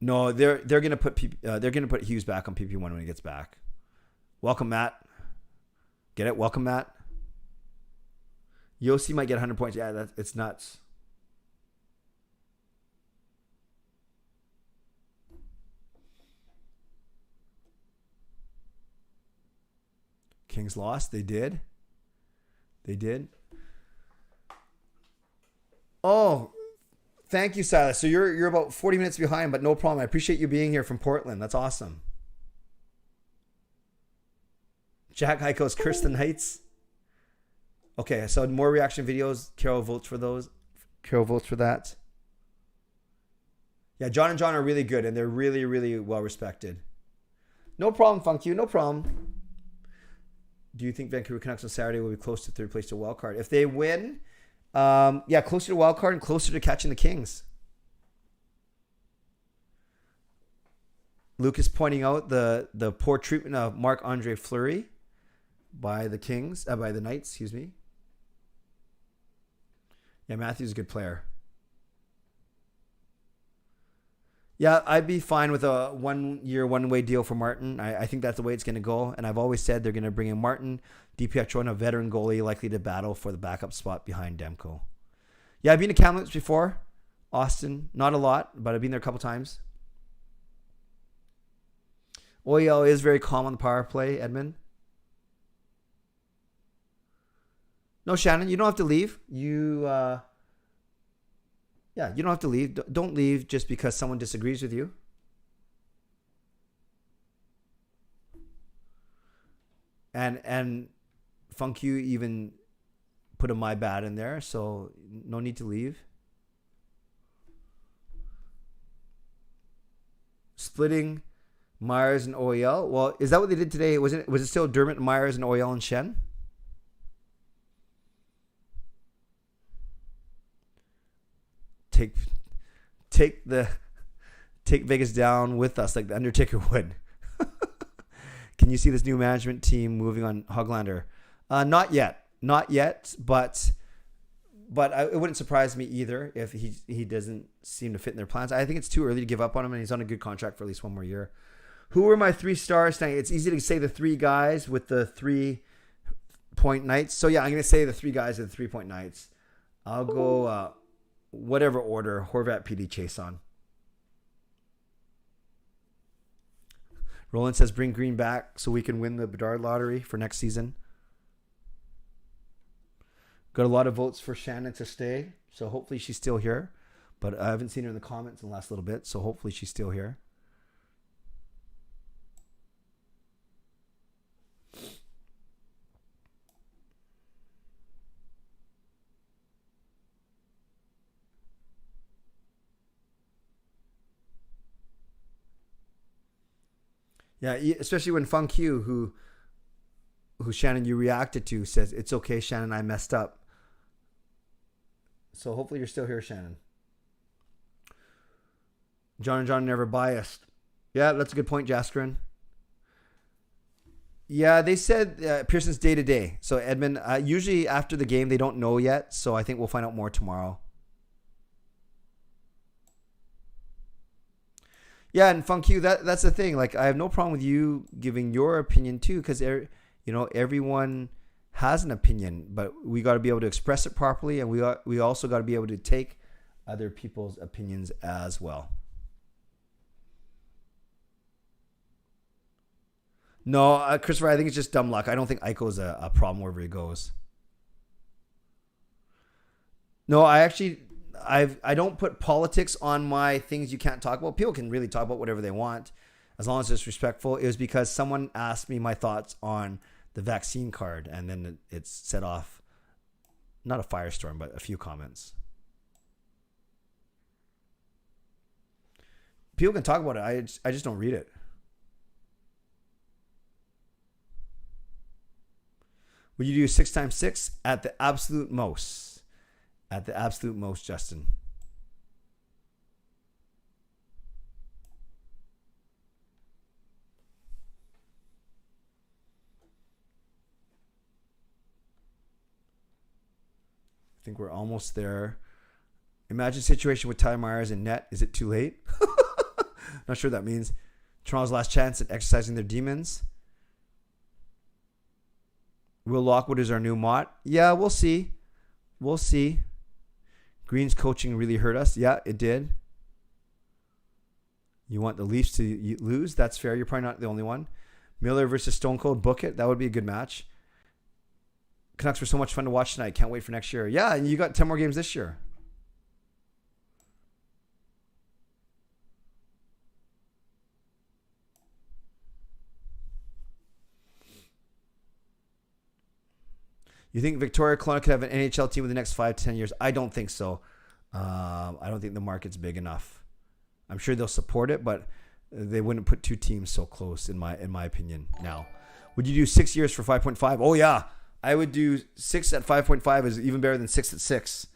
No, they're gonna put Hughes back on PP1 when he gets back. Welcome, Matt. Get it? Welcome, Matt. Yossi might get 100 points. Yeah, it's nuts. Kings lost. They did. Oh. Thank you, Silas. So you're about 40 minutes behind, but no problem. I appreciate you being here from Portland. That's awesome. Jack Heiko's Kirsten Heights. Okay, so more reaction videos. Carol votes for those. Carol votes for that. Yeah, John and John are really good, and they're really, really well respected. No problem, Funk You. No problem. Do you think Vancouver Canucks on Saturday will be close to third place to wild card? If they win... closer to wild card and closer to catching the Kings. Lucas pointing out the poor treatment of Marc-Andre Fleury by the Kings, by the Knights, excuse me. Yeah, Matthews is a good player. Yeah, I'd be fine with a 1-year, one-way deal for Martin. I think that's the way it's going to go. And I've always said they're going to bring in Martin, DiPietro, and a veteran goalie likely to battle for the backup spot behind Demko. Yeah, I've been to Kamloops before. Austin. Not a lot, but I've been there a couple times. Oyel is very calm on the power play, Edmund. No, Shannon, you don't have to leave. Yeah, you don't have to leave. Don't leave just because someone disagrees with you. And Funk You even put a my bad in there, so no need to leave. Splitting Myers and Oyel. Well, is that what they did today? Was it still Dermott, Myers, and Oyel and Shen? Take Vegas down with us like the Undertaker would. Can you see this new management team moving on Hoglander? Not yet, but it wouldn't surprise me either if he doesn't seem to fit in their plans. I think it's too early to give up on him, and he's on a good contract for at least one more year. Who are my 3 stars tonight? It's easy to say the 3 guys with the 3-point nights. So yeah, I'm gonna say the 3 guys with the 3-point nights. I'll go whatever order, Horvat, PD, Chiasson. Roland says bring Green back so we can win the Bedard lottery for next season. Got a lot of votes for Shannon to stay, so hopefully she's still here. But I haven't seen her in the comments in the last little bit, so hopefully she's still here. Yeah, especially when Funk Q, who Shannon you reacted to, says, it's okay, Shannon, I messed up. So hopefully you're still here, Shannon. John and John never biased. Yeah, that's a good point, Jaskrin. Yeah, they said Pearson's day to day. So Edmund, usually after the game, they don't know yet. So I think we'll find out more tomorrow. Yeah, and Funk you, that's the thing. Like, I have no problem with you giving your opinion too, because everyone has an opinion, but we got to be able to express it properly, and we also got to be able to take other people's opinions as well. No, Christopher, I think it's just dumb luck. I don't think Eichel's a problem wherever he goes. No, I don't put politics on my things you can't talk about. People can really talk about whatever they want as long as it's respectful. It was because someone asked me my thoughts on the vaccine card, and then it's set off, not a firestorm, but a few comments. People can talk about it. I just don't read it. Would you do 6x6? At the absolute most. At the absolute most, Justin. I think we're almost there. Imagine situation with Ty Myers in net. Is it too late? Not sure what that means. Toronto's last chance at exercising their demons. Will Lockwood is our new Mott. Yeah, we'll see. We'll see. Green's coaching really hurt us. Yeah, it did. You want the Leafs to lose? That's fair. You're probably not the only one. Miller versus Stone Cold. Book it. That would be a good match. Canucks were so much fun to watch tonight. Can't wait for next year. Yeah, and you got 10 more games this year. You think Victoria Kelowna could have an NHL team within the next 5 to 10 years? I don't think so. I don't think the market's big enough. I'm sure they'll support it, but they wouldn't put two teams so close, in my opinion. Now, would you do 6 years for 5.5? Oh yeah, I would do 6 at 5.5 is even better than 6 at 6.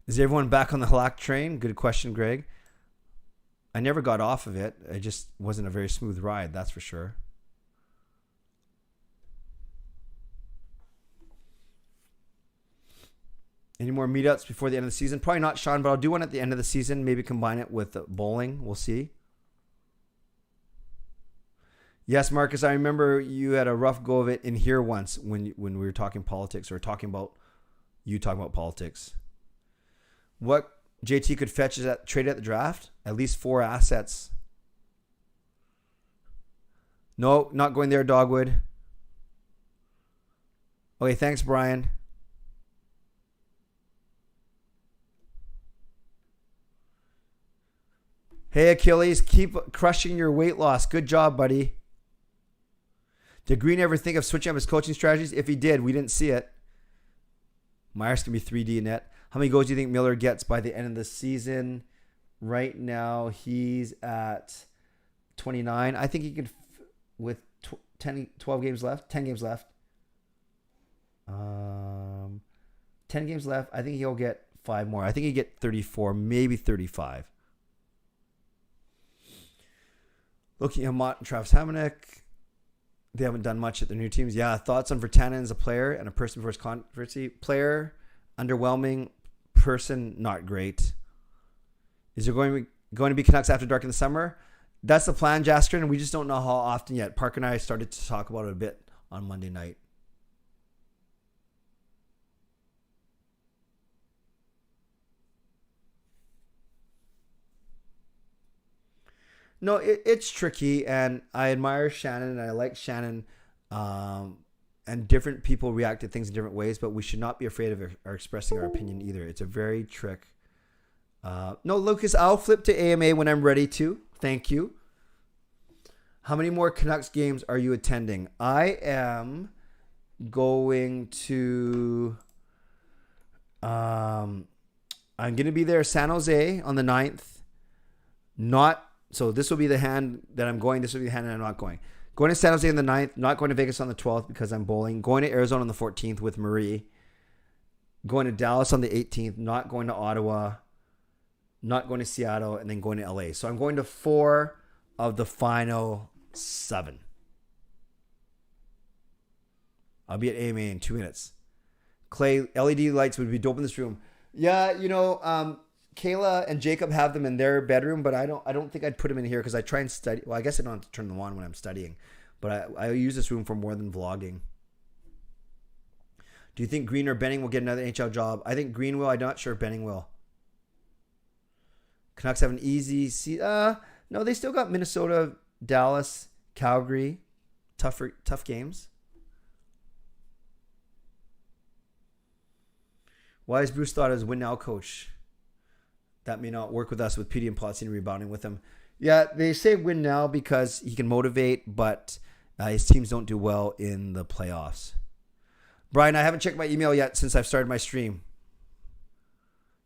Is everyone back on the Halak train? Good question, Greg. I never got off of it. It just wasn't a very smooth ride, that's for sure. Any more meetups before the end of the season? Probably not, Sean, but I'll do one at the end of the season. Maybe combine it with bowling. We'll see. Yes, Marcus, I remember you had a rough go of it in here once when we were talking politics, or talking about politics. What JT could fetch is that trade at the draft? At least 4 assets. No, not going there, Dogwood. Okay, thanks, Brian. Hey, Achilles, keep crushing your weight loss. Good job, buddy. Did Green ever think of switching up his coaching strategies? If he did, we didn't see it. Myers can be 3D net. How many goals do you think Miller gets by the end of the season? Right now, he's at 29. I think he could, with 12 games left, 10 games left. 10 games left. I think he'll get 5 more. I think he'll get 34, maybe 35. Looking at Mott and Travis Hamonic. They haven't done much at their new teams. Yeah, thoughts on Virtanen as a player and a person versus controversy. Player, underwhelming. Person, not great. Is there going to be Canucks after dark in the summer? That's the plan, Jasker, and we just don't know how often yet. Park and I started to talk about it a bit on Monday night. No, it's tricky, and I admire Shannon, and I like Shannon, and different people react to things in different ways, but we should not be afraid of or expressing our opinion either. It's a very trick. No, Lucas, I'll flip to AMA when I'm ready to. Thank you. How many more Canucks games are you attending? I am going to... I'm going to be there San Jose on the 9th. So this will be the hand that I'm going. This will be the hand that I'm not going. Going to San Jose on the 9th. Not going to Vegas on the 12th because I'm bowling. Going to Arizona on the 14th with Marie. Going to Dallas on the 18th. Not going to Ottawa. Not going to Seattle. And then going to LA. So I'm going to 4 of the final 7. I'll be at AMA in 2 minutes. Clay, LED lights would be dope in this room. Yeah, Kayla and Jacob have them in their bedroom, but I don't think I'd put them in here because I try and study. Well, I guess I don't have to turn them on when I'm studying, but I use this room for more than vlogging. Do you think Green or Benning will get another NHL job? I think Green will. I'm not sure if Benning will. Canucks have an easy no, they still got Minnesota, Dallas, Calgary. Tough games. Why is Bruce thought as win now coach? That may not work with us with PD and Plotson rebounding with him. Yeah, they say win now because he can motivate, but his teams don't do well in the playoffs. Brian, I haven't checked my email yet since I've started my stream.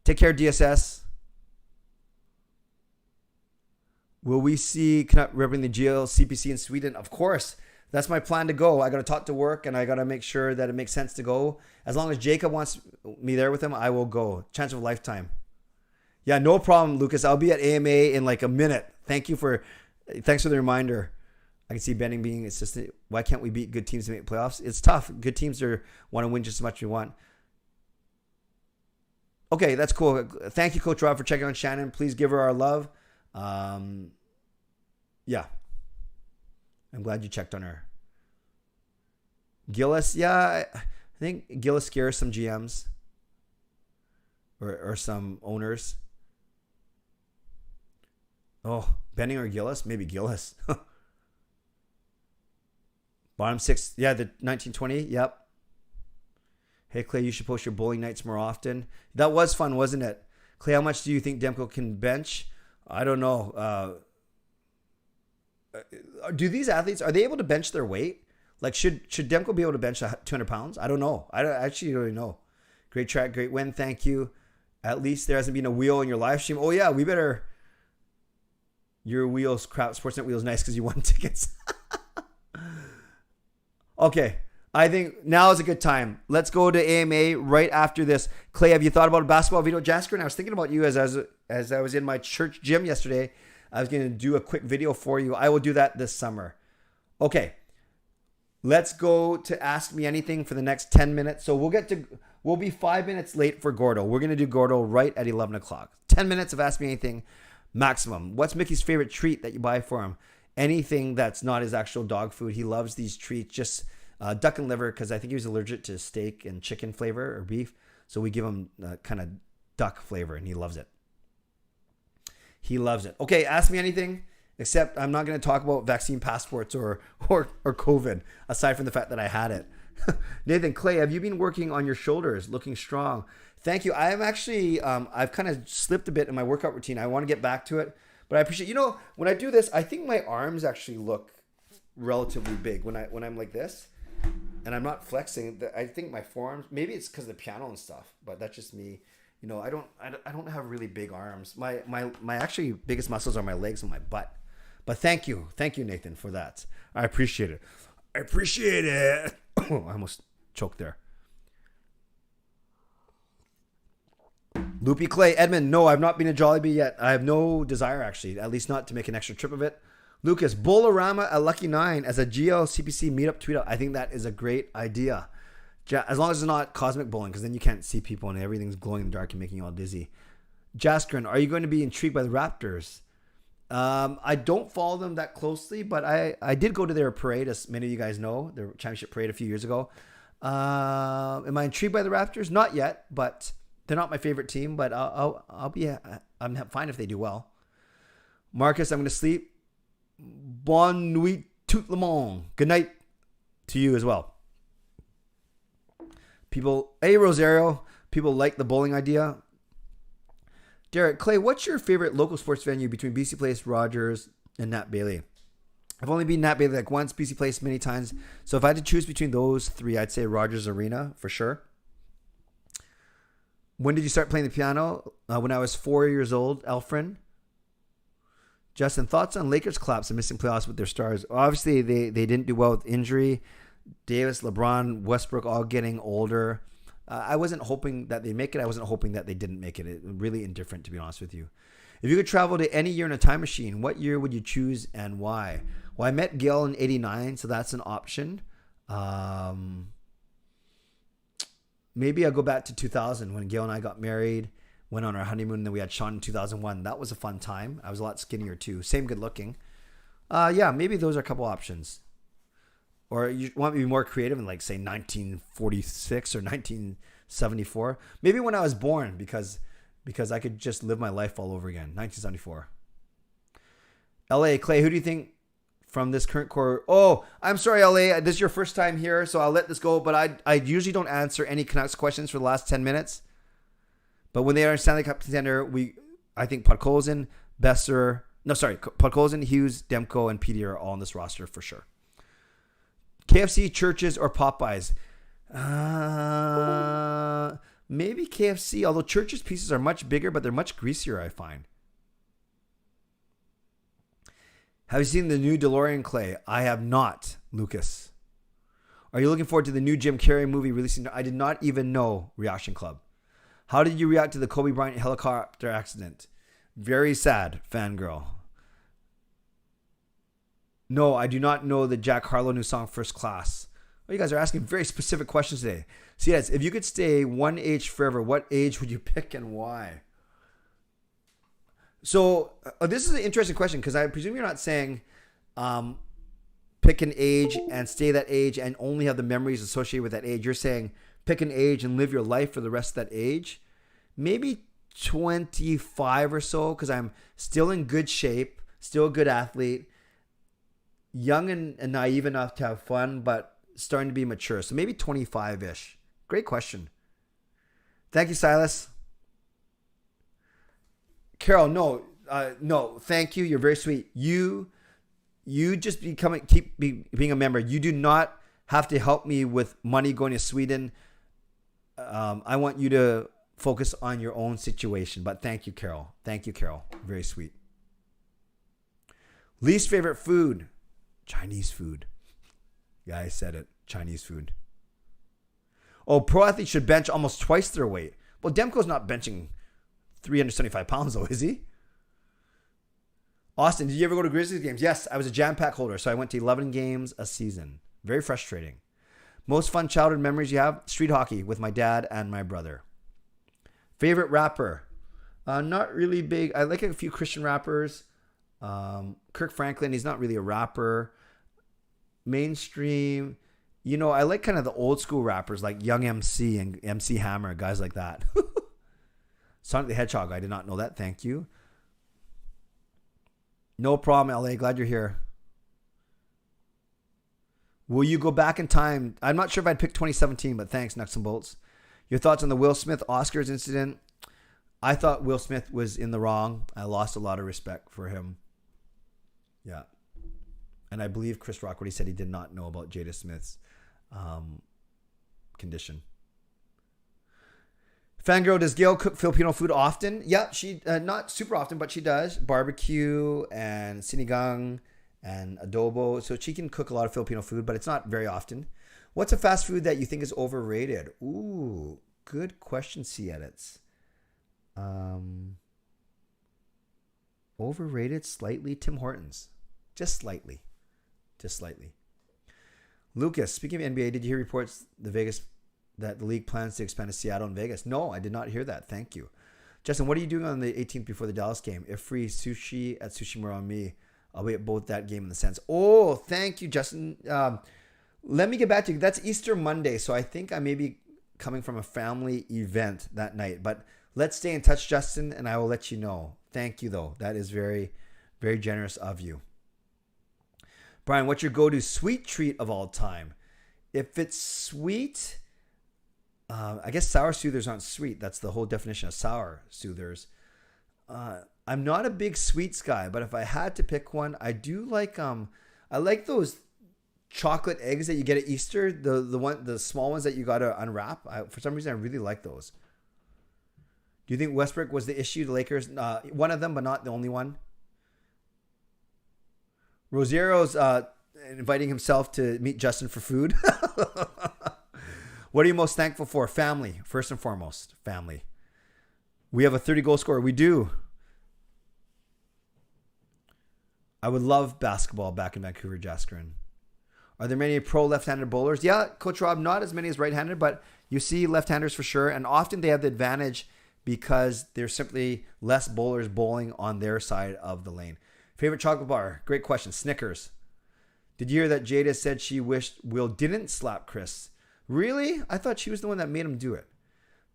Take care, DSS. Will we see Canuck repping the GLCPC in Sweden? Of course. That's my plan to go. I got to talk to work, and I got to make sure that it makes sense to go. As long as Jacob wants me there with him, I will go. Chance of a lifetime. Yeah, no problem, Lucas. I'll be at AMA in like a minute. Thanks for the reminder. I can see Benning being assistant. Why can't we beat good teams to make playoffs? It's tough. Good teams want to win just as much as we want. Okay, that's cool. Thank you, Coach Rob, for checking on Shannon. Please give her our love. Yeah. I'm glad you checked on her. Gillis, yeah, I think Gillis scares some GMs or some owners. Oh, Benning or Gillis? Maybe Gillis. Bottom 6, yeah, the 1920, yep. Hey, Clay, you should post your bowling nights more often. That was fun, wasn't it? Clay, how much do you think Demko can bench? I don't know. Do these athletes, are they able to bench their weight? Like, should Demko be able to bench 200 pounds? I don't know. I actually don't really know. Great track, great win. Thank you. At least there hasn't been a wheel in your live stream. Oh, yeah, we better. Your wheels, crap. Sportsnet wheels nice because you won tickets. Okay. I think now is a good time. Let's go to AMA right after this. Clay, have you thought about a basketball video? Jasker, and I was thinking about you as I was in my church gym yesterday. I was going to do a quick video for you. I will do that this summer. Okay. Let's go to Ask Me Anything for the next 10 minutes. So we'll be 5 minutes late for Gordal. We're going to do Gordal right at 11 o'clock. 10 minutes of Ask Me Anything maximum. What's Mickey's favorite treat that you buy for him? Anything that's not his actual dog food. He loves these treats. Just duck and liver, because I think he was allergic to steak and chicken flavor or beef. So we give him kind of duck flavor, and he loves it. He loves it. Okay, Ask Me Anything. Except I'm not going to talk about vaccine passports or COVID, aside from the fact that I had it. Nathan, Clay, have you been working on your shoulders? Looking strong. Thank you. I am actually, I've kind of slipped a bit in my workout routine. I want to get back to it. But I appreciate, when I do this, I think my arms actually look relatively big when I'm like this. And I'm not flexing. I think my forearms, maybe it's because of the piano and stuff, but that's just me. I don't have really big arms. My actually biggest muscles are my legs and my butt. But thank you, Nathan, for that. I appreciate it. I almost choked there. Loopy Clay, Edmund, no, I've not been to Jollibee yet. I have no desire, actually, at least not to make an extra trip of it. Lucas, Bolorama at Lucky 9 as a GLCPC meetup tweet out. I think that is a great idea. As long as it's not cosmic bowling, because then you can't see people and everything's glowing in the dark and making you all dizzy. Jaskrin, are you going to be intrigued by the Raptors? I don't follow them that closely, but I did go to their parade, as many of you guys know, their championship parade a few years ago. Am I intrigued by the Raptors? Not yet, but they're not my favorite team. But I'm fine if they do well. Marcus, I'm going to sleep. Bonne nuit, tout le monde. Good night to you as well. People, hey Rosario, people like the bowling idea. Derek, Clay, what's your favorite local sports venue between BC Place, Rogers, and Nat Bailey? I've only been Nat Bailey like once, BC Place many times. So if I had to choose between those three, I'd say Rogers Arena for sure. When did you start playing the piano? When I was 4 years old, Elfrin. Justin, thoughts on Lakers collapse and missing playoffs with their stars? Obviously, they didn't do well with injury. Davis, LeBron, Westbrook all getting older. I wasn't hoping that they make it. I wasn't hoping that they didn't make it. Really indifferent, to be honest with you. If you could travel to any year in a time machine, what year would you choose and why? Well, I met Gail in 89, so that's an option. Maybe I'll go back to 2000 when Gail and I got married, went on our honeymoon, and then we had Sean in 2001. That was a fun time. I was a lot skinnier too. Same good looking. Yeah, maybe those are a couple options. Or you want me to be more creative and like say 1946 or 1974? Maybe when I was born because I could just live my life all over again. 1974. LA, Clay, who do you think from this current core? Oh, I'm sorry, LA. This is your first time here, so I'll let this go. But I usually don't answer any Canucks questions for the last 10 minutes. But when they are in Stanley Cup contender, I think Podkolzin, Podkolzin, Hughes, Demko, and Petey are all on this roster for sure. KFC, Churches, or Popeyes? Maybe KFC, although Churches pieces are much bigger, but they're much greasier, I find. Have you seen the new DeLorean, Clay? I have not, Lucas. Are you looking forward to the new Jim Carrey movie releasing? I did not even know. Reaction Club. How did you react to the Kobe Bryant helicopter accident? Very sad, fangirl. No, I do not know the Jack Harlow new song, First Class. Oh, you guys are asking very specific questions today. So yes, if you could stay one age forever, what age would you pick and why? So this is an interesting question because I presume you're not saying pick an age and stay that age and only have the memories associated with that age. You're saying pick an age and live your life for the rest of that age. Maybe 25 or so because I'm still in good shape, still a good athlete. Young and naive enough to have fun, but starting to be mature. So maybe 25-ish. Great question. Thank you, Silas. Carol, no, thank you. You're very sweet. You just keep being a member. You do not have to help me with money going to Sweden. I want you to focus on your own situation. But thank you, Carol. Thank you, Carol. Very sweet. Least favorite food. Chinese food. Yeah, I said it. Chinese food. Oh, pro athletes should bench almost twice their weight. Well, Demko's not benching 375 pounds though, is he? Austin, did you ever go to Grizzlies games? Yes, I was a jam pack holder, so I went to 11 games a season. Very frustrating. Most fun childhood memories you have? Street hockey with my dad and my brother. Favorite rapper? Not really big. I like a few Christian rappers. Kirk Franklin, he's not really a rapper. Mainstream, I like kind of the old school rappers like Young MC and MC Hammer, guys like that. Sonic the Hedgehog, I did not know that. Thank you. No problem, LA. Glad you're here. Will you go back in time? I'm not sure if I'd pick 2017, but thanks, Nuts and Bolts. Your thoughts on the Will Smith Oscars incident? I thought Will Smith was in the wrong. I lost a lot of respect for him. Yeah. And I believe Chris Rock, what he said, he did not know about Jada Smith's condition. Fangirl, does Gail cook Filipino food often? Yeah, she not super often, but she does. Barbecue and sinigang and adobo. So she can cook a lot of Filipino food, but it's not very often. What's a fast food that you think is overrated? Ooh, good question, C-Edits. Overrated slightly? Tim Hortons. Just slightly. Lucas, speaking of NBA, did you hear reports that the league plans to expand to Seattle and Vegas? No, I did not hear that. Thank you. Justin, what are you doing on the 18th before the Dallas game? If free, sushi at Sushi More on me. I'll be at both that game in the sense. Oh, thank you, Justin. Let me get back to you. That's Easter Monday, so I think I may be coming from a family event that night. But let's stay in touch, Justin, and I will let you know. Thank you, though. That is very, very generous of you. Brian, what's your go-to sweet treat of all time? If it's sweet, I guess sour soothers aren't sweet. That's the whole definition of sour soothers. I'm not a big sweets guy, but if I had to pick one, I do like I like those chocolate eggs that you get at Easter, the small ones that you got to unwrap. For some reason I really like those. Do you think Westbrook was the issue, the Lakers? One of them, but not the only one. Rosiero's inviting himself to meet Justin for food. What are you most thankful for? Family, first and foremost. Family. We have a 30-goal scorer. We do. I would love basketball back in Vancouver, Jaskarin. Are there many pro left-handed bowlers? Yeah, Coach Rob, not as many as right-handed, but you see left-handers for sure. And often they have the advantage because there's simply less bowlers bowling on their side of the lane. Favorite chocolate bar? Great question. Snickers. Did you hear that Jada said she wished Will didn't slap Chris? Really? I thought she was the one that made him do it.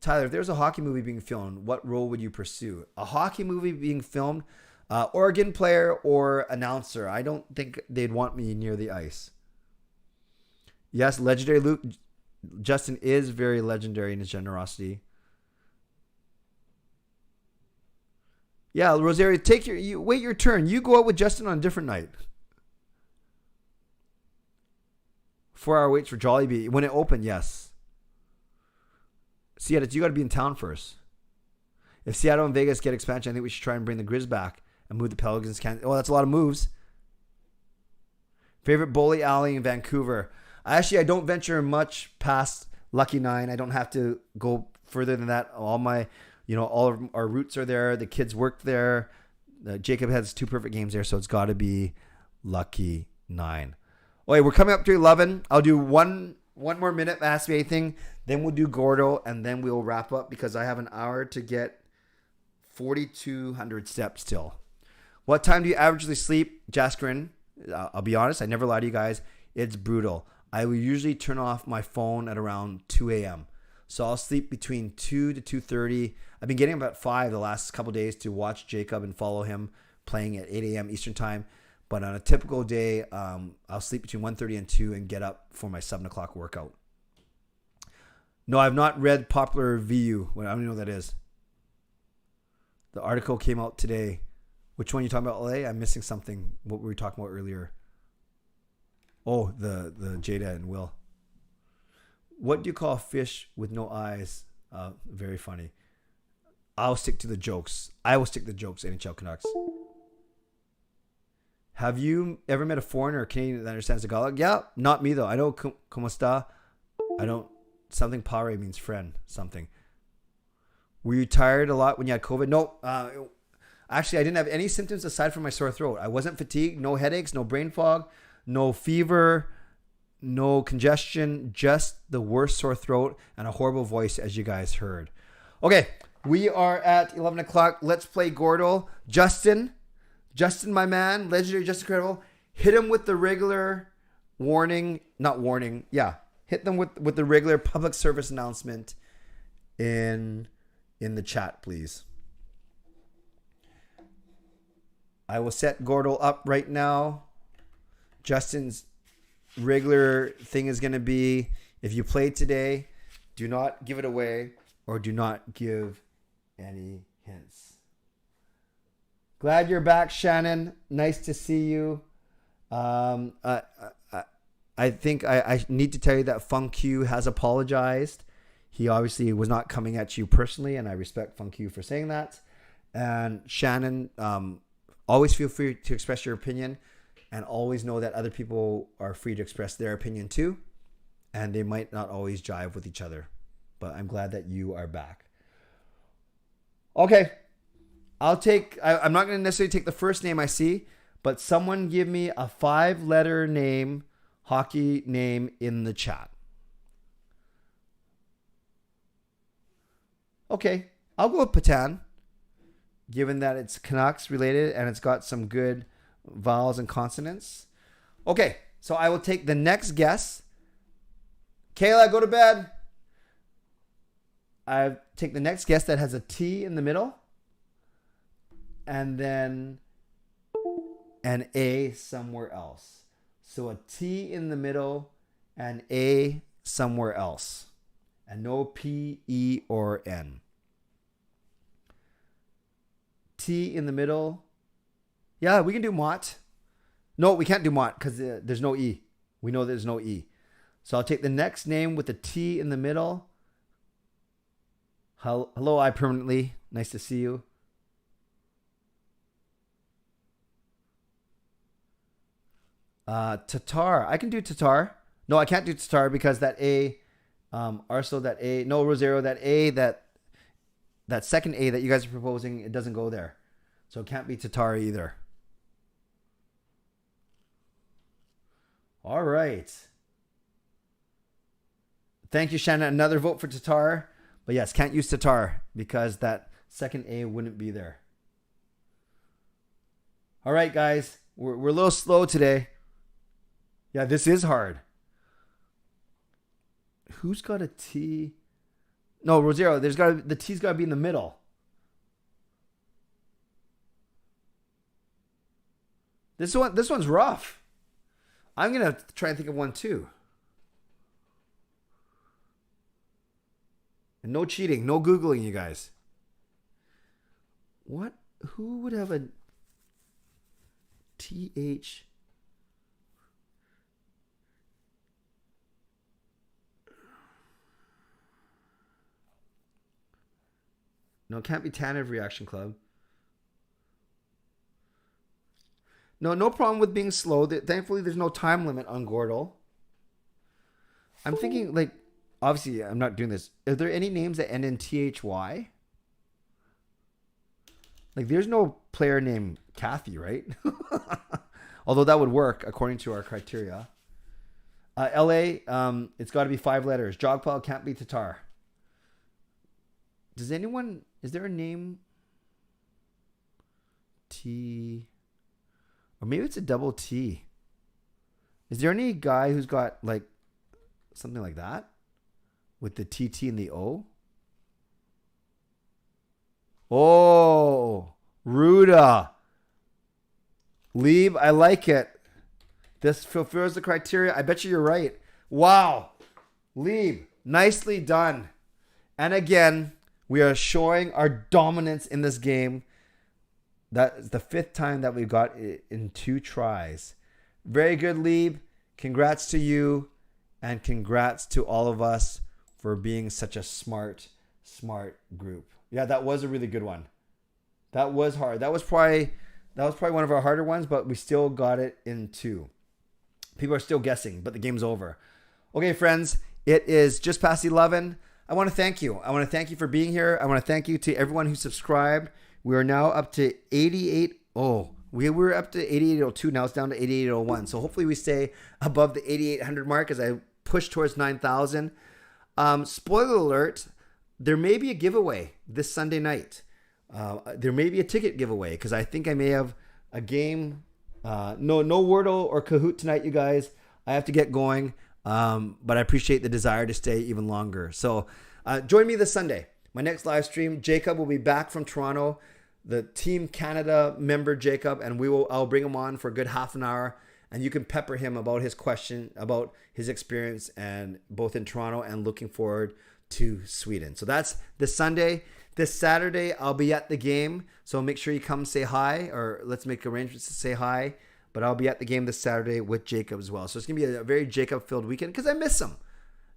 Tyler, if there's a hockey movie being filmed, what role would you pursue? A hockey movie being filmed? Oregon player or announcer. I don't think they'd want me near the ice. Yes, legendary Luke. Justin is very legendary in his generosity. Yeah, Rosario, wait your turn. You go out with Justin on a different night. 4-hour waits for Jollibee. When it opened, yes. Seattle, you got to be in town first. If Seattle and Vegas get expansion, I think we should try and bring the Grizz back and move the Pelicans. Oh, that's a lot of moves. Favorite bowling alley in Vancouver? I don't venture much past Lucky 9. I don't have to go further than that. All of our roots are there. The kids worked there. Jacob has 2 perfect games there, so it's got to be Lucky 9. Okay, we're coming up to 11. I'll do one more minute. Ask me anything. Then we'll do Gordal, and then we'll wrap up because I have an hour to get 4,200 steps till. What time do you averagely sleep, Jaskarin? I'll be honest. I never lie to you guys. It's brutal. I will usually turn off my phone at around 2 a.m. So I'll sleep between 2 to 2:30. I've been getting about 5 the last couple of days to watch Jacob and follow him playing at 8 a.m. Eastern time. But on a typical day, I'll sleep between 1:30 and 2 and get up for my 7 o'clock workout. No, I've not read Popular VU. I don't even know what that is. The article came out today. Which one are you talking about, LA? I'm missing something. What were we talking about earlier? Oh, the Jada and Will. What do you call fish with no eyes? Very funny. I'll stick to the jokes. I will stick to the jokes, NHL Canucks. Have you ever met a foreigner or Canadian that understands Tagalog? Yeah, not me though. I know como esta. I don't. Something pare means friend. Something. Were you tired a lot when you had COVID? No. Actually, I didn't have any symptoms aside from my sore throat. I wasn't fatigued. No headaches. No brain fog. No fever. No congestion. Just the worst sore throat and a horrible voice, as you guys heard. Okay, we are at 11 o'clock. Let's play Gordal. Justin, my man, legendary Justin Incredible. Hit him with the regular warning. Not warning. Yeah. Hit them with the regular public service announcement in the chat, please. I will set Gordal up right now. Justin's regular thing is going to be, if you play today, do not give it away or do not give any hints. Glad you're back, Shannon. Nice to see you. I think I need to tell you that Funk Q has apologized. He obviously was not coming at you personally, and I respect Funk Q for saying that. And Shannon, always feel free to express your opinion, and always know that other people are free to express their opinion too, and they might not always jive with each other. But I'm glad that you are back. Okay, I'm not going to necessarily take the first name I see, but someone give me a 5-letter name, hockey name in the chat. Okay, I'll go with Patan. given that it's Canucks related and it's got some good vowels and consonants. Okay, so I will take the next guess. Kayla, go to bed. I take the next guess that has a T in the middle. And then an A somewhere else. So a T in the middle and A somewhere else. And no P, E, or N. T in the middle. Yeah, we can do Mott. No, we can't do Mott because there's no E. We know there's no E. So I'll take the next name with the T in the middle. Hello, I permanently. Nice to see you. Tatar. I can do Tatar. No, I can't do Tatar because that A, Arso, that A, no, Rosero, that A, that second A that you guys are proposing, it doesn't go there. So it can't be Tatar either. All right. Thank you, Shannon. Another vote for Tatar. But yes, can't use Tatar because that second A wouldn't be there. All right, guys. We're a little slow today. Yeah, this is hard. Who's got a T? No, Rosero. The T's got to be in the middle. This one's rough. I'm gonna try and think of one too. And no cheating, no Googling, you guys. What? Who would have a TH? No, it can't be Tanev Reaction Club. No problem with being slow. Thankfully, there's no time limit on Gordal. I'm thinking, like, obviously, I'm not doing this. Are there any names that end in THY? Like, there's no player named Kathy, right? Although that would work according to our criteria. LA, it's got to be 5 letters. Jogpile can't be Tatar. Is there a name? T... Or maybe it's a double T. Is there any guy who's got like something like that with the TT and the O? Oh, Ruda. Leave. I like it. This fulfills the criteria. I bet you're right. Wow. Leave. Nicely done. And again, we are showing our dominance in this game. That's the 5th time that we've got it in 2 tries. Very good, Lieb. Congrats to you. And congrats to all of us for being such a smart group. Yeah, that was a really good one. That was hard. That was probably one of our harder ones, but we still got it in 2. People are still guessing, but the game's over. Okay, friends, it is just past 11. I want to thank you. I want to thank you for being here. I want to thank you to everyone who subscribed. We are now up to 88. Oh, we were up to 8802. Now it's down to 8801. So hopefully we stay above the 8800 mark as I push towards 9,000. Spoiler alert, there may be a giveaway this Sunday night. There may be a ticket giveaway because I think I may have a game. No Wordle or Kahoot tonight, you guys. I have to get going. But I appreciate the desire to stay even longer. So join me this Sunday. My next live stream, Jacob will be back from Toronto. The Team Canada member, Jacob, and I'll bring him on for a good half an hour, and you can pepper him about his question, about his experience, and both in Toronto and looking forward to Sweden. So that's this Sunday. This Saturday, I'll be at the game, so make sure you come say hi, or let's make arrangements to say hi. But I'll be at the game this Saturday with Jacob as well. So it's going to be a very Jacob-filled weekend because I miss him.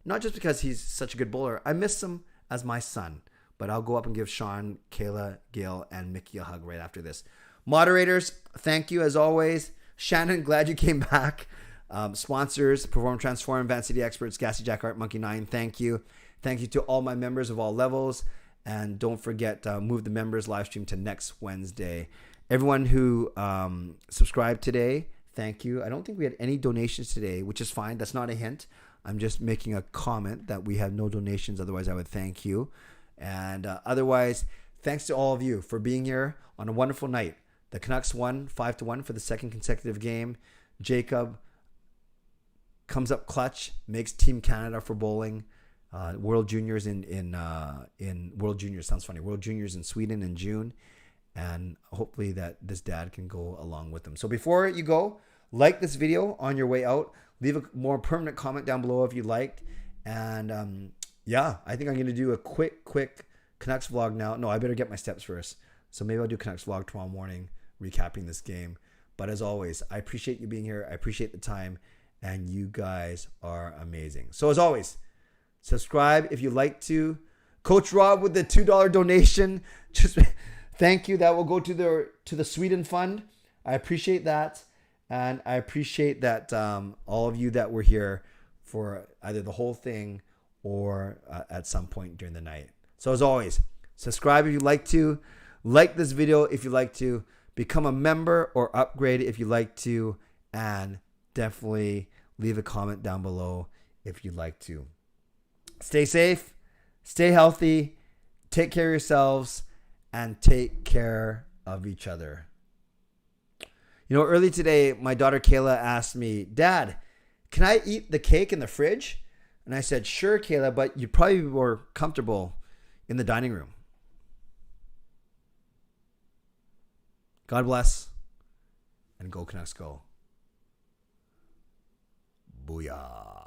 Not just because he's such a good bowler. I miss him as my son. But I'll go up and give Sean, Kayla, Gail, and Mickey a hug right after this. Moderators, thank you as always. Shannon, glad you came back. Sponsors, Perform Transform, Van City Experts, Gassy Jack Art, Monkey 9, thank you. Thank you to all my members of all levels. And don't forget, move the members live stream to next Wednesday. Everyone who subscribed today, thank you. I don't think we had any donations today, which is fine. That's not a hint. I'm just making a comment that we have no donations. Otherwise, I would thank you. And otherwise, thanks to all of you for being here on a wonderful night. The Canucks won 5-1 for the second consecutive game. Jacob comes up clutch, makes Team Canada for bowling. World Juniors in World Juniors sounds funny. World Juniors in Sweden in June, and hopefully that this dad can go along with them. So before you go, like this video on your way out. Leave a more permanent comment down below if you liked. And yeah, I think I'm gonna do a quick Canucks vlog now. No, I better get my steps first. So maybe I'll do Canucks vlog tomorrow morning, recapping this game. But as always, I appreciate you being here. I appreciate the time, and you guys are amazing. So as always, subscribe if you like to. Coach Rob with the $2 donation. Just thank you. That will go to the Sweden Fund. I appreciate that, and I appreciate that all of you that were here for either the whole thing or at some point during the night. So as always, subscribe if you like to. Like this video if you like to. Become a member or upgrade if you like to. And definitely leave a comment down below if you'd like to. Stay safe, stay healthy, take care of yourselves, and take care of each other. You know, early today, my daughter Kayla asked me, Dad, can I eat the cake in the fridge? And I said, sure, Kayla, but you'd probably be more comfortable in the dining room. God bless, and go Canucks go. Booyah.